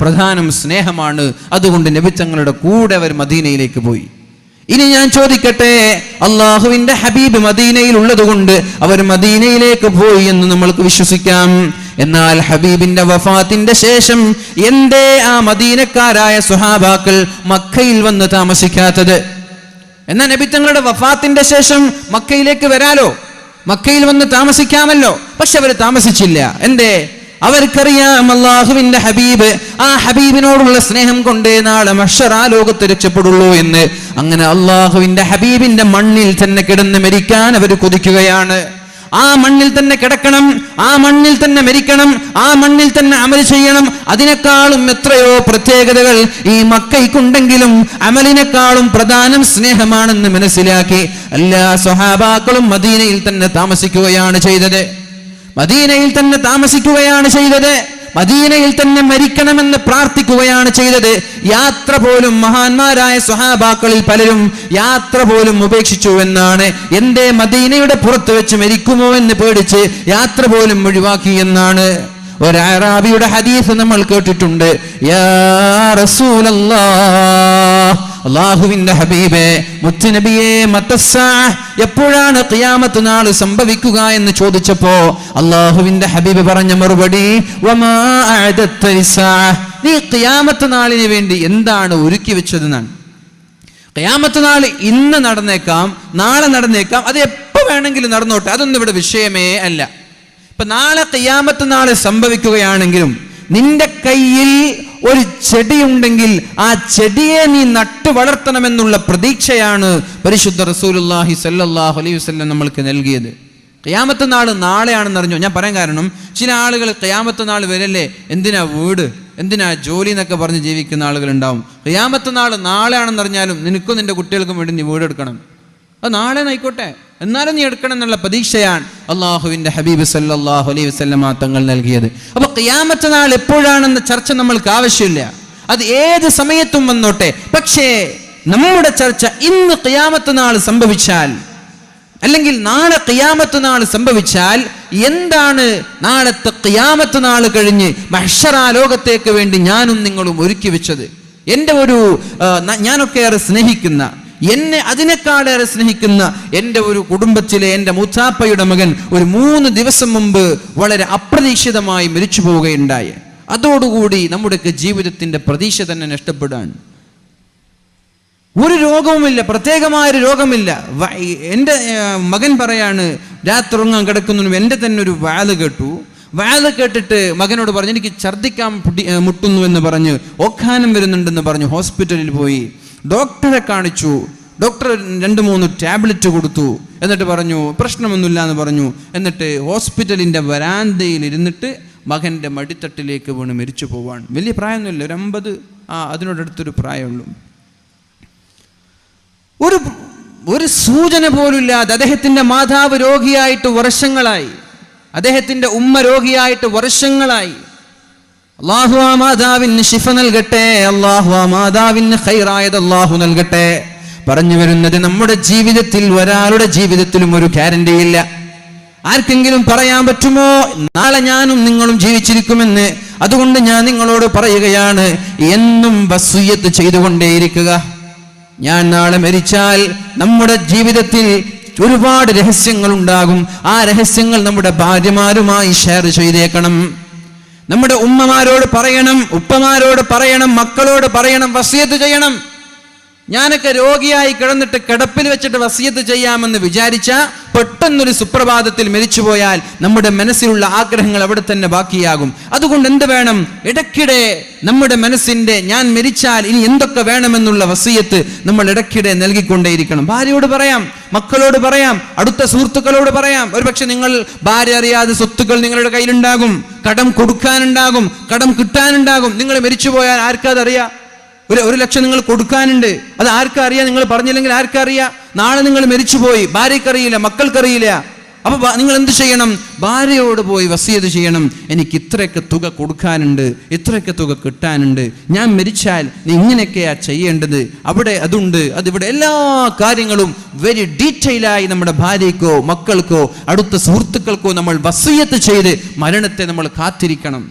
പ്രധാനം സ്നേഹമാണ്. അതുകൊണ്ട് നബി തങ്ങളുടെ കൂടെ അവർ മദീനയിലേക്ക് പോയി. ഇനി ഞാൻ ചോദിക്കട്ടെ, അള്ളാഹുവിന്റെ ഹബീബ് മദീനയിൽ ഉള്ളതുകൊണ്ട് അവർ മദീനയിലേക്ക് പോയി എന്ന് നമ്മൾക്ക് വിശ്വസിക്കാം. എന്നാൽ ഹബീബിന്റെ വഫാത്തിന്റെ ശേഷം എന്തേ ആ മദീനക്കാരായ സ്വഹാബാക്കൾ മക്കയിൽ വന്ന് താമസിക്കാത്തത്? എന്നാൽ നബി തങ്ങളുടെ വഫാത്തിന്റെ ശേഷം മക്കയിലേക്ക് വരാലോ, മക്കയിൽ വന്ന് താമസിക്കാമല്ലോ. പക്ഷെ അവർ താമസിച്ചില്ല. എന്തേ? അവർക്കറിയാം അള്ളാഹുവിന്റെ ഹബീബ്, ആ ഹബീബിനോടുള്ള സ്നേഹം കൊണ്ടേ നാളെ മഹ്ശർ ആ ലോകത്ത് രക്ഷപ്പെടുള്ളൂ എന്ന്. അങ്ങനെ അള്ളാഹുവിന്റെ ഹബീബിന്റെ മണ്ണിൽ തന്നെ കിടന്ന് മരിക്കാൻ അവർ കൊതിക്കുകയാണ്. ആ മണ്ണിൽ തന്നെ കിടക്കണം, ആ മണ്ണിൽ തന്നെ മരിക്കണം, ആ മണ്ണിൽ തന്നെ അമൽ ചെയ്യണം. അതിനേക്കാളും എത്രയോ പ്രത്യേകതകൾ ഈ മക്കയ്ക്കുണ്ടെങ്കിലും അമലിനേക്കാളും പ്രധാനം സ്നേഹമാണെന്ന് മനസ്സിലാക്കി എല്ലാ സ്വഹാബാക്കളും മദീനയിൽ തന്നെ താമസിക്കുകയാണ് ചെയ്തത്. മദീനയിൽ തന്നെ താമസിക്കുകയാണ് ചെയ്തത്. മദീനയിൽ തന്നെ മരിക്കണമെന്ന് പ്രാർത്ഥിക്കുകയാണ് ചെയ്തത്. യാത്ര പോലും മഹാന്മാരായ സ്വഹാബാക്കളിൽ പലരും യാത്ര പോലും ഉപേക്ഷിച്ചു എന്നാണ്. എന്തേ? മദീനയുടെ പുറത്ത് വെച്ച് മരിക്കുമോ എന്ന് പേടിച്ച് യാത്ര പോലും ഒഴിവാക്കി എന്നാണ്. ഒരു അറാബിയുടെ ഹദീസ് നമ്മൾ കേട്ടിട്ടുണ്ട്. യാ റസൂലല്ലാഹ്, അല്ലാഹുവിന്റെ ഹബീബേ, മുത്തുനബിയേ, മത്തസ്സാ, എപ്പോഴാണ് ഖിയാമത്ത് നാൾ സംഭവിക്കുക എന്ന് ചോദിച്ചപ്പോ അല്ലാഹുവിന്റെ ഹബീബ് പറഞ്ഞ മറുപടി, വമാ അഅദത്ത ലിസ്സാ, നീ ഖിയാമത്ത് നാളിന് വേണ്ടി എന്താണ് ഒരുക്കി വെച്ചതെന്നാണ്. ഖിയാമത്ത് നാൾ ഇന്ന് നടന്നേക്കാം, നാളെ നടന്നേക്കാം, അത് എപ്പോ വേണമെങ്കിലും നടന്നോട്ടെ, അതൊന്നും ഇവിടെ വിഷയമേ അല്ല. ഇപ്പൊ നാളെ ഖിയാമത്ത് നാൾ സംഭവിക്കുകയാണെങ്കിലും നിന്റെ കയ്യിൽ ഒരു ചെടിയുണ്ടെങ്കിൽ ആ ചെടിയെ നീ നട്ടു വളർത്തണമെന്നുള്ള പ്രതീക്ഷയാണ് പരിശുദ്ധ റസൂലുള്ളാഹി സ്വല്ലല്ലാഹു അലൈഹി വസല്ലം നമ്മൾക്ക് നൽകിയത്. ഖിയാമത്ത് നാൾ നാളെയാണെന്ന് അറിഞ്ഞോ? ഞാൻ പറയാൻ കാരണം, ചില ആളുകൾ ഖിയാമത്ത് നാൾ വരല്ലേ, എന്തിനാ വീട്, എന്തിനാ ജോലി എന്നൊക്കെ പറഞ്ഞ് ജീവിക്കുന്ന ആളുകൾ ഉണ്ടാവും. ഖിയാമത്ത് നാൾ നാളെയാണെന്ന് അറിഞ്ഞാലും നിനക്കും നിന്റെ കുട്ടികൾക്കും വേണ്ടി നീ വീടെടുക്കണം. അത് നാളെ ആയിക്കോട്ടെ, എന്നാലും നീ എടുക്കണം എന്നുള്ള പ്രതീക്ഷയാണ് അള്ളാഹുവിന്റെ ഹബീബ് സല്ലല്ലാഹു അലൈഹി വസല്ലമ തങ്ങൾ നൽകിയത്. അപ്പൊ ഖിയാമത്ത് നാൾ എപ്പോഴാണെന്ന ചർച്ച നമ്മൾക്ക് ആവശ്യമില്ല, അത് ഏത് സമയത്തും വന്നോട്ടെ. പക്ഷേ നമ്മുടെ ചർച്ച ഇന്ന് ഖിയാമത്ത് നാൾ സംഭവിച്ചാൽ, അല്ലെങ്കിൽ നാളെ ഖിയാമത്ത് നാൾ സംഭവിച്ചാൽ എന്താണ് നാളത്തെ ഖിയാമത്ത് നാൾ കഴിഞ്ഞ് മഹ്ശർ ലോകത്തേക്ക് വേണ്ടി ഞാനും നിങ്ങളും ഒരുക്കി വെച്ചത്? എൻ്റെ ഒരു ഞാനൊക്കെ ഏറെ സ്നേഹിക്കുന്ന, എന്നെ അതിനേക്കാളേറെ സ്നേഹിക്കുന്ന എൻ്റെ ഒരു കുടുംബത്തിലെ എൻ്റെ മുത്താപ്പയുടെ മകൻ ഒരു 3 ദിവസം മുമ്പ് വളരെ അപ്രതീക്ഷിതമായി മരിച്ചു പോവുകയുണ്ടായി. അതോടുകൂടി നമ്മുടെയൊക്കെ ജീവിതത്തിൻ്റെ പ്രതീക്ഷ തന്നെ നഷ്ടപ്പെടാൻ. ഒരു രോഗവുമില്ല, പ്രത്യേകമായൊരു രോഗമില്ല. എൻ്റെ മകൻ പറയാണ്, രാത്രി ഉറങ്ങാൻ കിടക്കുന്നു, എൻ്റെ തന്നെ ഒരു വാല് കേട്ടു. വാല് കേട്ടിട്ട് മകനോട് പറഞ്ഞു, എനിക്ക് ഛർദ്ദിക്കാൻ മുട്ടുന്നു എന്ന് പറഞ്ഞ്, ഓക്കാനം വരുന്നുണ്ടെന്ന് പറഞ്ഞു. ഹോസ്പിറ്റലിൽ പോയി ഡോക്ടറെ കാണിച്ചു. ഡോക്ടർ 2-3 ടാബ്ലറ്റ് കൊടുത്തു. എന്നിട്ട് പറഞ്ഞു പ്രശ്നമൊന്നുമില്ല എന്ന് പറഞ്ഞു. എന്നിട്ട് ഹോസ്പിറ്റലിൻ്റെ വരാന്തയിൽ ഇരുന്നിട്ട് മകൻ്റെ മടിത്തട്ടിലേക്ക് വീണ് മരിച്ചു പോവാണ്. വലിയ പ്രായമൊന്നുമില്ല, ഒരു 50 അതിനോടടുത്തൊരു പ്രായമുള്ളൂ. ഒരു സൂചന പോലുമില്ലാതെ അദ്ദേഹത്തിൻ്റെ മാതാവ് രോഗിയായിട്ട് വർഷങ്ങളായി, അദ്ദേഹത്തിൻ്റെ ഉമ്മ രോഗിയായിട്ട് വർഷങ്ങളായി. അല്ലാഹു ആ മാതാവിന് ശിഫ നൽകട്ടെ, അല്ലാഹു ആ മാതാവിന് ഖൈറായത് അല്ലാഹു നൽകട്ടെ. പറഞ്ഞു വരുന്നത്, നമ്മുടെ ജീവിതത്തിൽ ഒരാളുടെ ജീവിതത്തിലും ഒരു ഗ്യാരണ്ടിയില്ല. ആർക്കെങ്കിലും പറയാൻ പറ്റുമോ നാളെ ഞാനും നിങ്ങളും ജീവിച്ചിരിക്കുമെന്ന്? അതുകൊണ്ട് ഞാൻ നിങ്ങളോട് പറയുകയാണ്, എന്നും വസിയ്യത്ത് ചെയ്തുകൊണ്ടേയിരിക്കുക. ഞാൻ നാളെ മരിച്ചാൽ നമ്മുടെ ജീവിതത്തിൽ ഒരുപാട് രഹസ്യങ്ങൾ ഉണ്ടാകും. ആ രഹസ്യങ്ങൾ നമ്മുടെ ഭാര്യമാരുമായി ഷെയർ ചെയ്തേക്കണം. നമ്മുടെ ഉമ്മമാരോട് പറയണം, ഉപ്പമാരോട് പറയണം, മക്കളോട് പറയണം, വസിയത്ത് ചെയ്യണം. ഞാനൊക്കെ രോഗിയായി കിടന്നിട്ട് കിടപ്പിൽ വെച്ചിട്ട് വസിയത്ത് ചെയ്യാമെന്ന് വിചാരിച്ച പെട്ടെന്നൊരു സുപ്രഭാതത്തിൽ മരിച്ചുപോയാൽ നമ്മുടെ മനസ്സിലുള്ള ആഗ്രഹങ്ങൾ അവിടെ തന്നെ ബാക്കിയാകും. അതുകൊണ്ട് എന്ത് വേണം? ഇടയ്ക്കിടെ നമ്മുടെ മനസ്സിന്റെ ഞാൻ മരിച്ചാൽ ഇനി എന്തൊക്കെ വേണമെന്നുള്ള വസിയത്ത് നമ്മൾ ഇടയ്ക്കിടെ നൽകിക്കൊണ്ടേയിരിക്കണം. ഭാര്യയോട് പറയാം, മക്കളോട് പറയാം, അടുത്ത സുഹൃത്തുക്കളോട് പറയാം. ഒരുപക്ഷെ നിങ്ങൾ ഭാര്യ അറിയാതെ സ്വത്തുക്കൾ നിങ്ങളുടെ കയ്യിലുണ്ടാകും, കടം കൊടുക്കാനുണ്ടാകും, കടം കിട്ടാനുണ്ടാകും. നിങ്ങൾ മരിച്ചുപോയാൽ ആർക്കതറിയാം? 1 ലക്ഷം നിങ്ങൾ കൊടുക്കാനുണ്ട്, അത് ആർക്കറിയാം? നിങ്ങൾ പറഞ്ഞില്ലെങ്കിൽ ആർക്കറിയാം? നാളെ നിങ്ങൾ മരിച്ചുപോയി, ഭാര്യക്കറിയില്ല, മക്കൾക്കറിയില്ല. അപ്പൊ നിങ്ങൾ എന്ത് ചെയ്യണം? ഭാര്യയോട് പോയി വസിയത്ത് ചെയ്യണം, എനിക്ക് ഇത്രയൊക്കെ തുക കൊടുക്കാനുണ്ട്, ഇത്രയൊക്കെ തുക കിട്ടാനുണ്ട്, ഞാൻ മരിച്ചാൽ നീ ഇങ്ങനെയൊക്കെയാ ചെയ്യേണ്ടത്, അവിടെ അതുണ്ട്, അതിവിടെ, എല്ലാ കാര്യങ്ങളും വെരി ഡീറ്റെയിലായി നമ്മുടെ ഭാര്യയ്ക്കോ മക്കൾക്കോ അടുത്ത സുഹൃത്തുക്കൾക്കോ നമ്മൾ വസിയത്ത് ചെയ്ത് മരണത്തെ നമ്മൾ കാത്തിരിക്കണം.